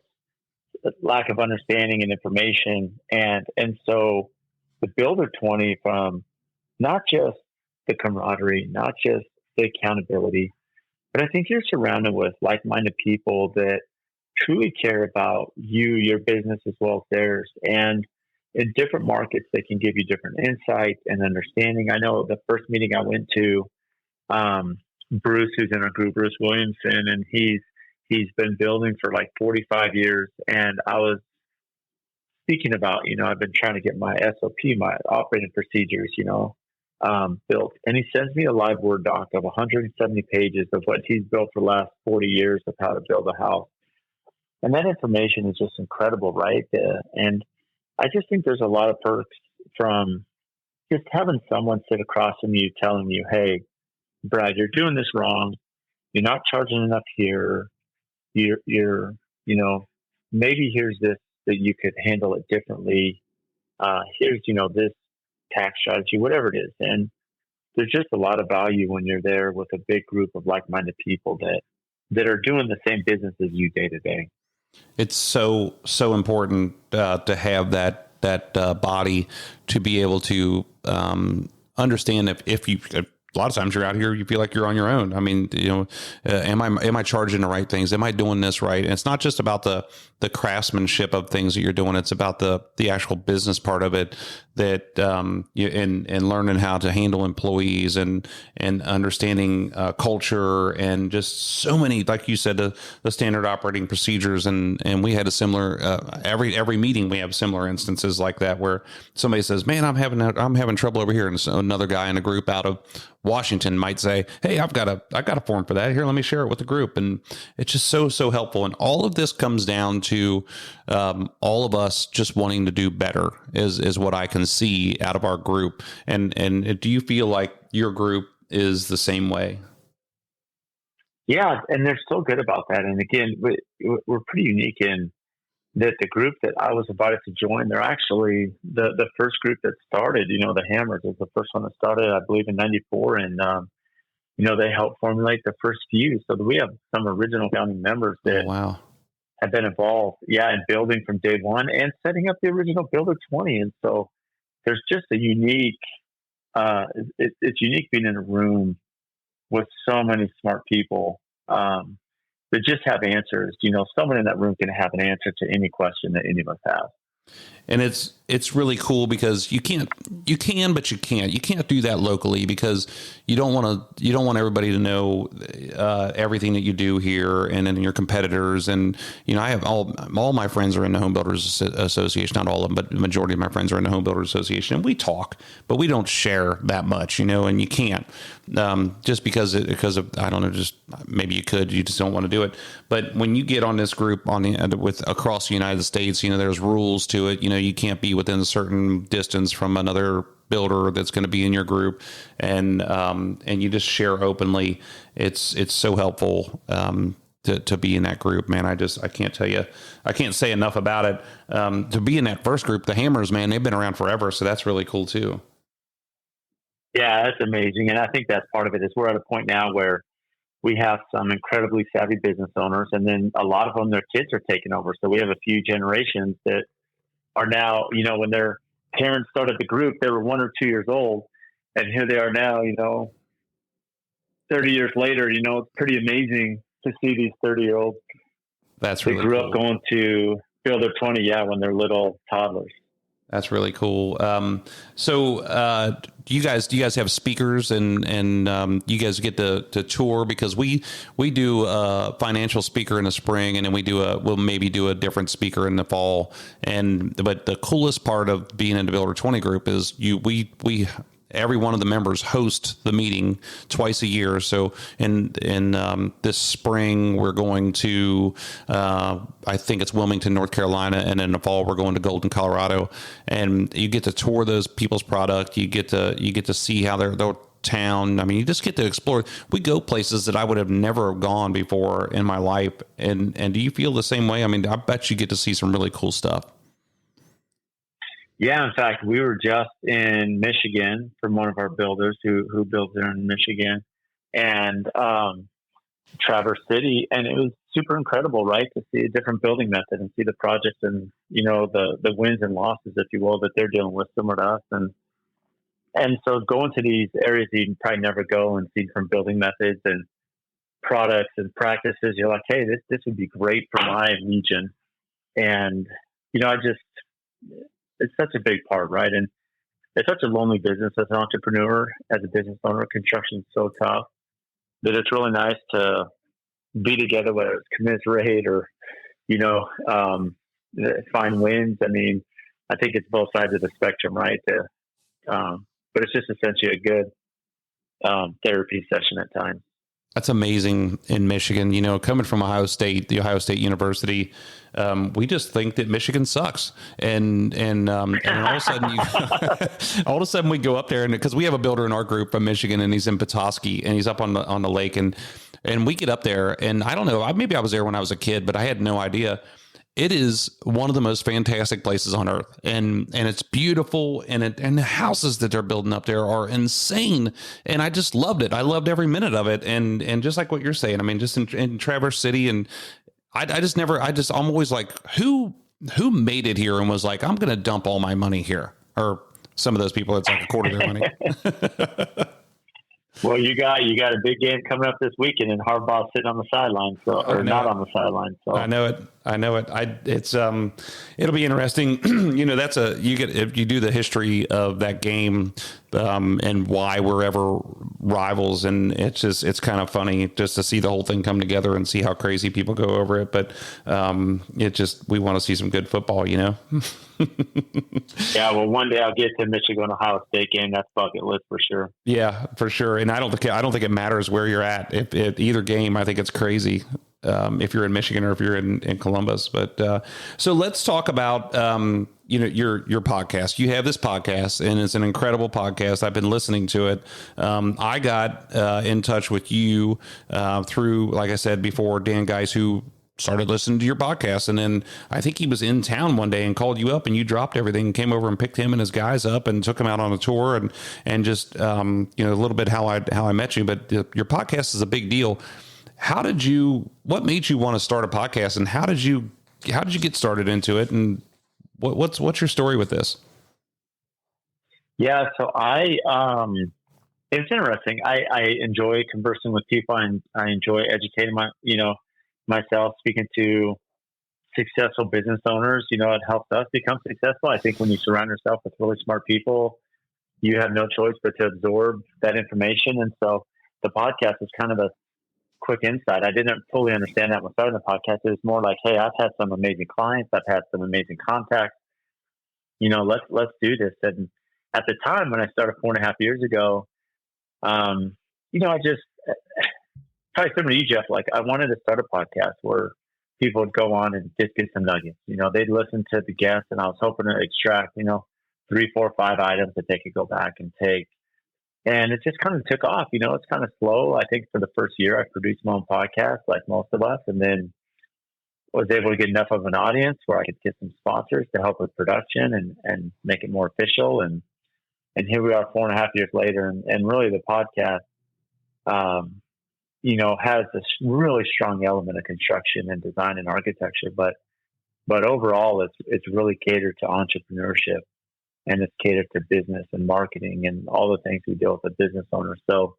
lack of understanding and information. And so the Builder 20, from not just the camaraderie, not just the accountability, but I think you're surrounded with like-minded people that truly care about you, your business, as well as theirs. And in different markets, they can give you different insight and understanding. I know the first meeting I went to, Bruce, who's in our group, Bruce Williamson, and he's been building for like 45 years. And I was speaking about, I've been trying to get my SOP, my operating procedures, built. And he sends me a live Word doc of 170 pages of what he's built for the last 40 years of how to build a house. And that information is just incredible, right? And I just think there's a lot of perks from just having someone sit across from you telling you, hey, Brad, you're doing this wrong. You're not charging enough here. You're maybe here's this that you could handle it differently. Here's, this tax strategy, whatever it is. And there's just a lot of value when you're there with a big group of like-minded people that are doing the same business as you day to day. It's so important to have that body to be able to understand if you. A lot of times you're out here, you feel like you're on your own. I mean, am I charging the right things? Am I doing this right? And it's not just about the craftsmanship of things that you're doing. It's about the actual business part of it, that and learning how to handle employees and understanding culture, and just so many, like you said, the standard operating procedures. And we had a similar every meeting we have similar instances like that, where somebody says, "Man, I'm having trouble over here," and so another guy in a group out of Washington might say, "Hey, I've got a form for that. Here, let me share it with the group." And it's just so helpful. And all of this comes down to all of us just wanting to do better, is what I can see out of our group. And do you feel like your group is the same way? Yeah, and they're so good about that. And again, we're pretty unique in that the group that I was invited to join, they're actually the first group that started. The Hammers was the first one that started, I believe, in '94, and they helped formulate the first few. So we have some original founding members that have been involved, in building from day one and setting up the original Builder 20. And so there's just a unique, it's unique being in a room with so many smart people that just have answers. Someone in that room can have an answer to any question that any of us have. And it's it's really cool because you can, but you can't. You can't do that locally because you don't want everybody to know everything that you do here and then your competitors. And I have all my friends are in the Home Builders Association, not all of them, but the majority of my friends are in the Home Builders Association. And we talk, but we don't share that much, and you can't just because of I don't know, just maybe you could, you just don't want to do it. But when you get on this group with across the United States, there's rules to it. You can't be within a certain distance from another builder that's going to be in your group, and you just share openly. It's so helpful to be in that group, man. I can't tell you, I can't say enough about it. To be in that first group, the Hammers, man, they've been around forever, so that's really cool too. Yeah, that's amazing, and I think that's part of it. Is we're at a point now where we have some incredibly savvy business owners, and then a lot of them, their kids are taking over. So we have a few generations that are now, when their parents started the group, they were 1 or 2 years old, and here they are now, 30 years later. It's pretty amazing to see these 30-year-olds. That's really They grew cool. up going to Builder 20, when they're little toddlers. That's really cool. So do you guys have speakers and you guys get to tour? Because we do a financial speaker in the spring, and then we'll maybe do a different speaker in the fall. But the coolest part of being in the Builder 20 group is we every one of the members host the meeting twice a year. So in this spring, we're going to, I think it's Wilmington, North Carolina. And in the fall, we're going to Golden, Colorado. And you get to tour those people's product. You get to see how their town. I mean, you just get to explore. We go places that I would have never gone before in my life. And do you feel the same way? I mean, I bet you get to see some really cool stuff. Yeah, in fact, we were just in Michigan from one of our builders who builds there in Michigan, and Traverse City, and it was super incredible, right, to see a different building method and see the projects and the wins and losses, if you will, that they're dealing with similar to us, and so going to these areas that you probably never go and see different building methods and products and practices, you're like, hey, this would be great for my region, and it's such a big part, right? And it's such a lonely business as an entrepreneur, as a business owner. Construction is so tough that it's really nice to be together, whether it's commiserate or, find wins. I mean, I think it's both sides of the spectrum, right? But it's just essentially a good therapy session at times. That's amazing in Michigan. Coming from Ohio State, the Ohio State University, we just think that Michigan sucks, and all of a sudden, all of a sudden we go up there, and because we have a builder in our group from Michigan, and he's in Petoskey, and he's up on the lake, and we get up there, and I don't know, maybe I was there when I was a kid, but I had no idea. It is one of the most fantastic places on earth, and it's beautiful, and the houses that they're building up there are insane, and I just loved it. I loved every minute of it, and just like what you're saying, I mean, just in Traverse City, and I'm always like, who made it here and was like, I'm going to dump all my money here, or some of those people, it's like a quarter of their money. Well, you got a big game coming up this weekend, and Harbaugh's sitting on the sideline, not on the sideline. So I know it. It'll be interesting. If you do the history of that game, and why we're ever rivals, and it's kind of funny just to see the whole thing come together and see how crazy people go over it. But we want to see some good football, Yeah, well, one day I'll get to Michigan Ohio State game. That's bucket list for sure. Yeah, for sure. And I don't think it matters where you're at. If either game, I think it's crazy. If you're in Michigan or if you're in Columbus. But so let's talk about your podcast. You have this podcast, and it's an incredible podcast. I've been listening to it. I got in touch with you through, like I said before, Dan Geis, who started listening to your podcast, and then I think he was in town one day and called you up, and you dropped everything and came over and picked him and his guys up and took him out on a tour, and just a little bit how I met you. But your podcast is a big deal. What made you want to start a podcast, and how did you get started into it, and what's your story with this? Yeah, so it's interesting. I enjoy conversing with people, and I enjoy educating myself, speaking to successful business owners. You know, it helps us become successful. I think when you surround yourself with really smart people, you have no choice but to absorb that information. And so the podcast is kind of a quick insight. I didn't fully understand that when starting the podcast. It was more like, hey, I've had some amazing clients. I've had some amazing contacts. You know, let's do this. And at the time when I started 4.5 years ago, you know, I just probably similar to you, Jeff. Like, I wanted to start a podcast where people would go on and just get some nuggets. You know, they'd listen to the guests, and I was hoping to extract, you know, 3, 4, 5 items that they could go back and take. And it just kind of took off. You know, it's kind of slow. I think for the first year, I produced my own podcast, like most of us, and then was able to get enough of an audience where I could get some sponsors to help with production and make it more official. And here we are 4.5 years later. And really the podcast, you know, has this really strong element of construction and design and architecture, but overall it's really catered to entrepreneurship, and it's catered to business and marketing and all the things we deal with a business owner. So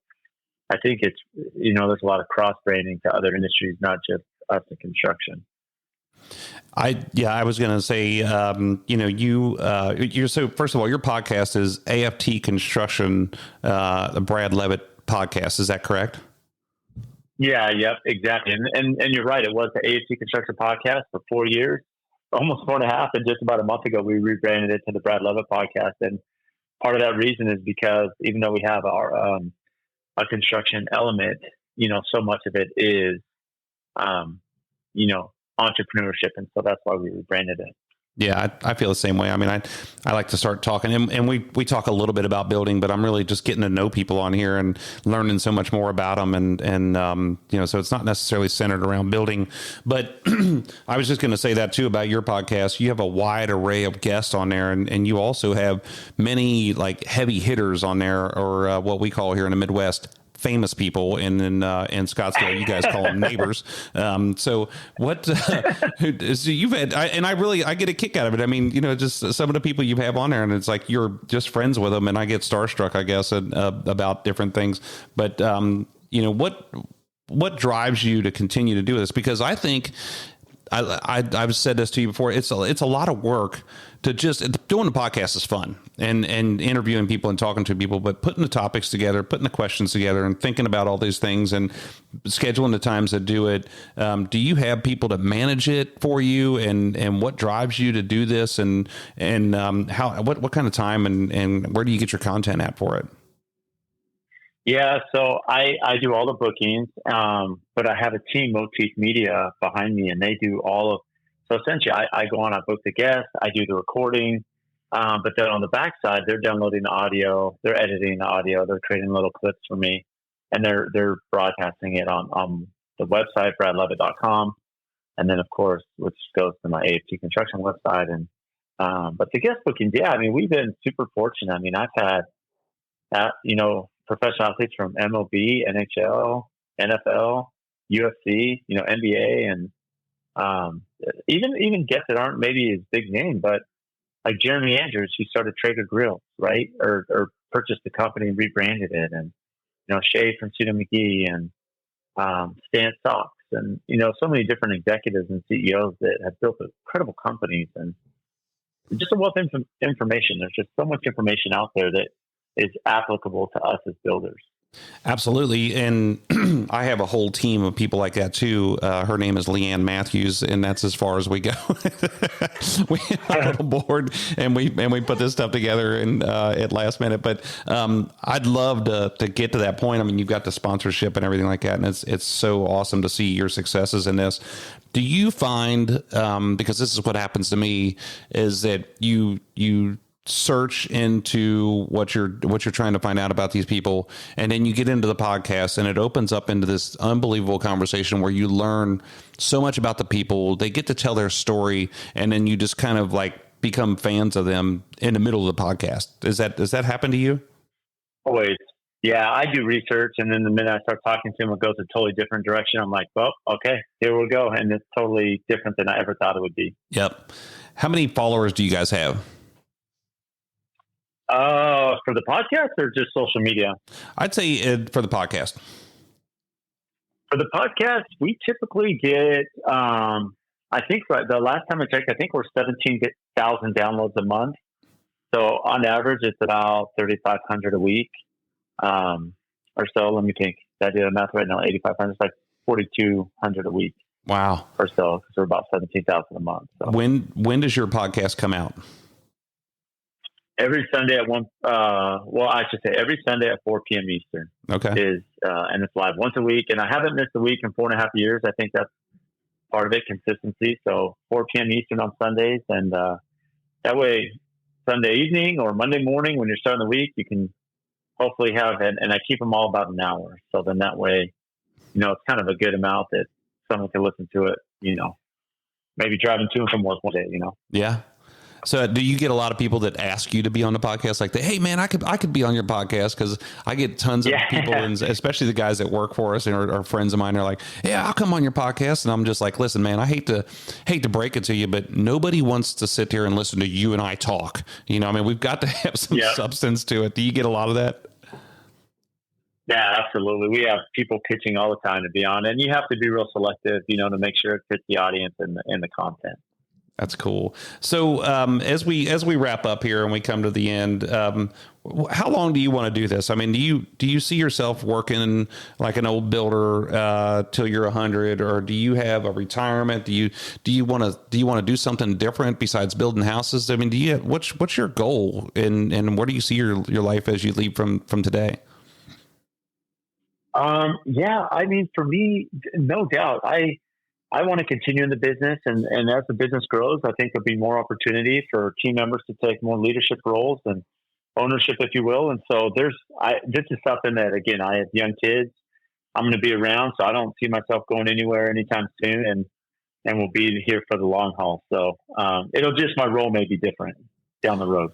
I think it's, you know, there's a lot of cross branding to other industries, not just us in construction. I was going to say, you know, you're so, first of all, your podcast is AFT Construction, the Brad Leavitt podcast. Is that correct? Yeah, yep, exactly. And you're right. It was the AFT Construction podcast for 4 years, almost 4.5. And just about a month ago, we rebranded it to the Brad Leavitt podcast. And part of that reason is because even though we have our, a construction element, you know, so much of it is, you know, entrepreneurship. And so that's why we rebranded it. Yeah, I feel the same way. I mean, I like to start talking, and we talk a little bit about building, but I'm really just getting to know people on here and learning so much more about them. And you know, so it's not necessarily centered around building, but I was just going to say that too about your podcast. You have a wide array of guests on there, and you also have many like heavy hitters on there, or what we call here in the Midwest, famous people in Scottsdale. You guys call them neighbors. So what, so you've had, I get a kick out of it. I mean, you know, just some of the people you have on there, and it's like, you're just friends with them, and I get starstruck, I guess, about different things. But, you know, what drives you to continue to do this? Because I think I've said this to you before. It's a lot of work to just doing the podcast is fun and interviewing people and talking to people, but putting the topics together, putting the questions together, and thinking about all these things and scheduling the times to do it. Do you have people to manage it for you, and what drives you to do this, and what kind of time and where do you get your content at for it? Yeah, so I do all the bookings, but I have a team, Motif Media, behind me, and they do all of. So essentially, I go on, I book the guests, I do the recording, but then on the backside, they're downloading the audio, they're editing the audio, they're creating little clips for me, and they're broadcasting it on the website, bradleavitt.com, and then of course, which goes to my AFT Construction website. And but the guest bookings, yeah, I mean, we've been super fortunate. I mean, I've had, you know, professional athletes from MLB, NHL, NFL, UFC, you know, NBA, and even guests that aren't maybe his big name, but like Jeremy Andrews, who started Traeger Grills, right? Or purchased the company and rebranded it. And, you know, Shay from Cedar McGee, and Stan Socks, and, you know, so many different executives and CEOs that have built incredible companies, and just a wealth of information. There's just so much information out there that is applicable to us as builders. Absolutely. And I have a whole team of people like that too. Her name is Leanne Matthews, and that's as far as we go. We have a little board, and we put this stuff together and at last minute. But I'd love to get to that point. I mean, you've got the sponsorship and everything like that, and it's so awesome to see your successes in this. Do you find, because this is what happens to me, is that you search into what you're trying to find out about these people, and then you get into the podcast, and it opens up into this unbelievable conversation where you learn so much about the people. They get to tell their story, and then you just kind of like become fans of them in the middle of the podcast. Does that happen to you? Always. Yeah, I do research, and then the minute I start talking to them, it goes a totally different direction. I'm like, well, okay, here we go. And it's totally different than I ever thought it would be. Yep. How many followers do you guys have? For the podcast or just social media? I'd say for the podcast. For the podcast, we typically get, I I think the last time I checked, I think we're 17,000 downloads a month. So on average, it's about 3,500 a week, or so. Let me think. I did the math right now. 8,500 is like 4,200 a week. Wow. Or so. So we're about 17,000 a month. So. When does your podcast come out? Every Sunday at I should say every Sunday at 4 p.m. Eastern. Okay. And it's live once a week. And I haven't missed a week in 4.5 years. I think that's part of it, consistency. So 4 p.m. Eastern on Sundays. And that way, Sunday evening or Monday morning when you're starting the week, you can hopefully have it. And I keep them all about an hour. So then that way, it's kind of a good amount that someone can listen to it, maybe driving to and from work one day, Yeah. So do you get a lot of people that ask you to be on the podcast? Like, hey man, I could be on your podcast, because I get tons of people, and especially the guys that work for us and are friends of mine, are like, yeah, I'll come on your podcast. And I'm just like, listen, man, I hate to break it to you, but nobody wants to sit here and listen to you and I talk. We've got to have some substance to it. Do you get a lot of that? Yeah, absolutely. We have people pitching all the time to be on, and you have to be real selective, to make sure it fits the audience and the content. That's cool. So as we wrap up here and we come to the end, how long do you want to do this? Do you see yourself working like an old builder till you're 100, or do you have a retirement? Do you want to do something different besides building houses? What's your goal, and where do you see your life as you leave from today? For me, no doubt. I want to continue in the business, and as the business grows, I think there'll be more opportunity for team members to take more leadership roles and ownership, if you will. And so this is something that, again, I have young kids. I'm going to be around, so I don't see myself going anywhere anytime soon, and we'll be here for the long haul. So my role may be different down the road.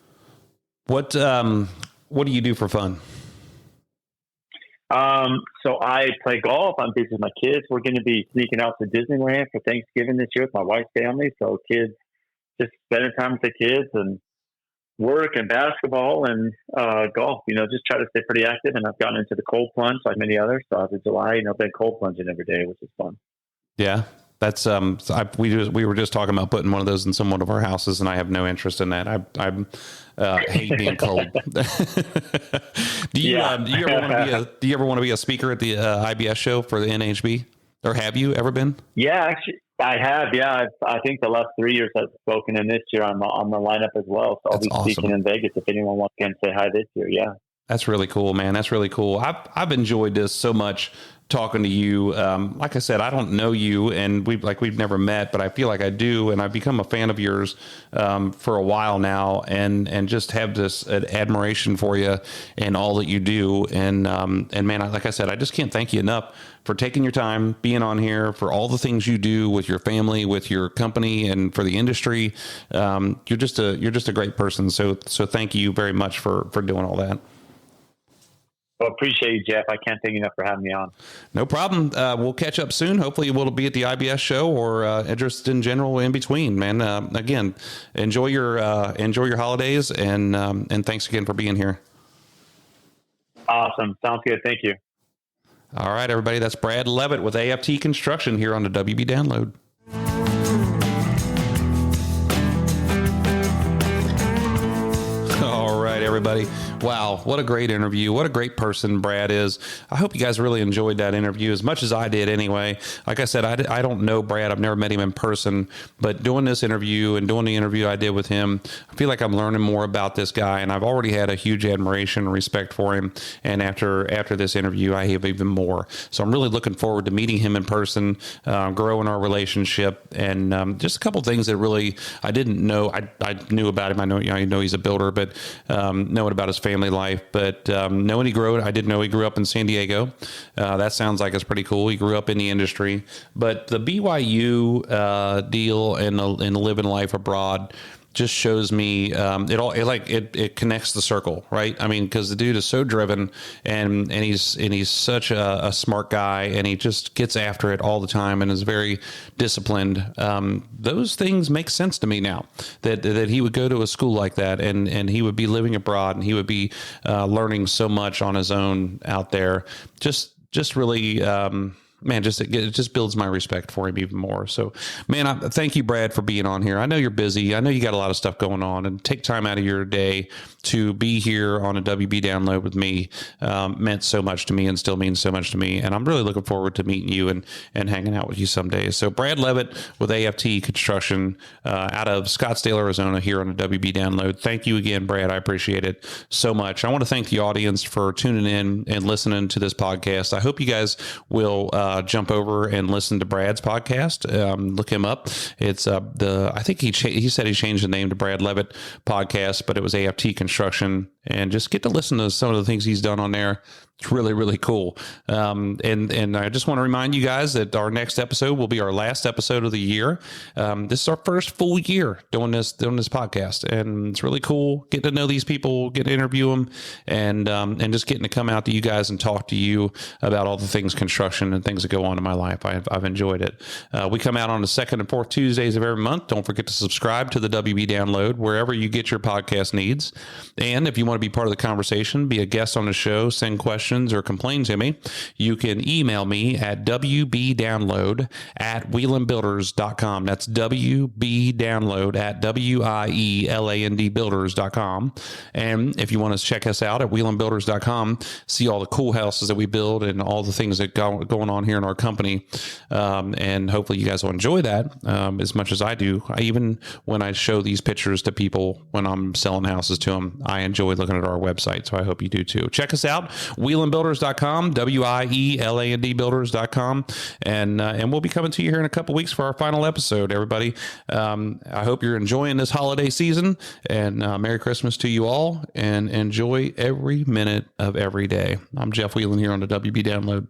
What do you do for fun? So I play golf. I'm busy with my kids. We're going to be sneaking out to Disneyland for Thanksgiving this year with my wife's family. So kids, just spending time with the kids, and work and basketball and golf. Just try to stay pretty active. And I've gotten into the cold plunge like many others. So as of July, I've been cold plunging every day, which is fun. Yeah. That's we were just talking about putting one of those in one of our houses, and I have no interest in that. I hate being cold. Do you ever want to be a speaker at the IBS show for the NHB, or have you ever been? Yeah, actually, I have. Yeah, I think the last 3 years I've spoken, and this year I'm on the lineup as well. So I'll be speaking in Vegas if anyone wants to say hi this year. Yeah, that's really cool, man. That's really cool. I've enjoyed this so much, talking to you. Like I said, I don't know you, and we've never met, but I feel like I do. And I've become a fan of yours, for a while now, and just have this admiration for you and all that you do. And man, like I said, I just can't thank you enough for taking your time, being on here, for all the things you do with your family, with your company, and for the industry. You're just a great person. So thank you very much for doing all that. Well, appreciate you, Jeff. I can't thank you enough for having me on. No problem. We'll catch up soon. Hopefully we'll be at the IBS show, or just in general in between, man. Again, enjoy your holidays, and thanks again for being here. Awesome. Sounds good. Thank you. All right, everybody. That's Brad Leavitt with AFT Construction here on the WB Download. All right, everybody. Wow, what a great interview. What a great person Brad is. I hope you guys really enjoyed that interview as much as I did anyway. Like I said, I don't know Brad. I've never met him in person, but doing this interview and doing the interview I did with him, I feel like I'm learning more about this guy, and I've already had a huge admiration and respect for him. And after this interview, I have even more. So I'm really looking forward to meeting him in person, growing our relationship, and just a couple things that really I didn't know. I knew about him. I know he's a builder, but knowing about his family life, but knowing I didn't know he grew up in San Diego. That sounds like it's pretty cool. He grew up in the industry, but the BYU deal and the living life abroad just shows me it connects the circle, right? I mean, because the dude is so driven, and he's such a smart guy, and he just gets after it all the time and is very disciplined. Those things make sense to me now, that he would go to a school like that, and he would be living abroad, and he would be learning so much on his own out there. Just really man, it just builds my respect for him even more. So, man, thank you, Brad, for being on here. I know you're busy. I know you got a lot of stuff going on, and take time out of your day to be here on a WB Download with me meant so much to me and still means so much to me. And I'm really looking forward to meeting you and hanging out with you someday. So Brad Leavitt with AFT Construction out of Scottsdale, Arizona, here on the WB Download. Thank you again, Brad. I appreciate it so much. I want to thank the audience for tuning in and listening to this podcast. I hope you guys will jump over and listen to Brad's podcast. Look him up. It's I think he said he changed the name to Brad Leavitt Podcast, but it was AFT Construction, and just get to listen to some of the things he's done on there. It's really, really cool. And I just want to remind you guys that our next episode will be our last episode of the year. This is our first full year doing this podcast, and it's really cool getting to know these people, getting to interview them, and just getting to come out to you guys and talk to you about all the things construction and things that go on in my life. I've enjoyed it. We come out on the second and fourth Tuesdays of every month. Don't forget to subscribe to the WB Download wherever you get your podcast needs. And if you want to be part of the conversation, be a guest on the show, send questions or complain to me, you can email me at wbdownload@wielandbuilders.com. That's wbdownload@wielandbuilders.com. And if you want to check us out at wielandbuilders.com, see all the cool houses that we build and all the things that going on here in our company. And hopefully you guys will enjoy that as much as I do. Even when I show these pictures to people when I'm selling houses to them, I enjoy looking at our website. So I hope you do too. Check us out, wielandbuilders.com, WIELAND builders.com. And we'll be coming to you here in a couple weeks for our final episode, everybody. I hope you're enjoying this holiday season, and Merry Christmas to you all, and enjoy every minute of every day. I'm Jeff Whelan here on the WB Download.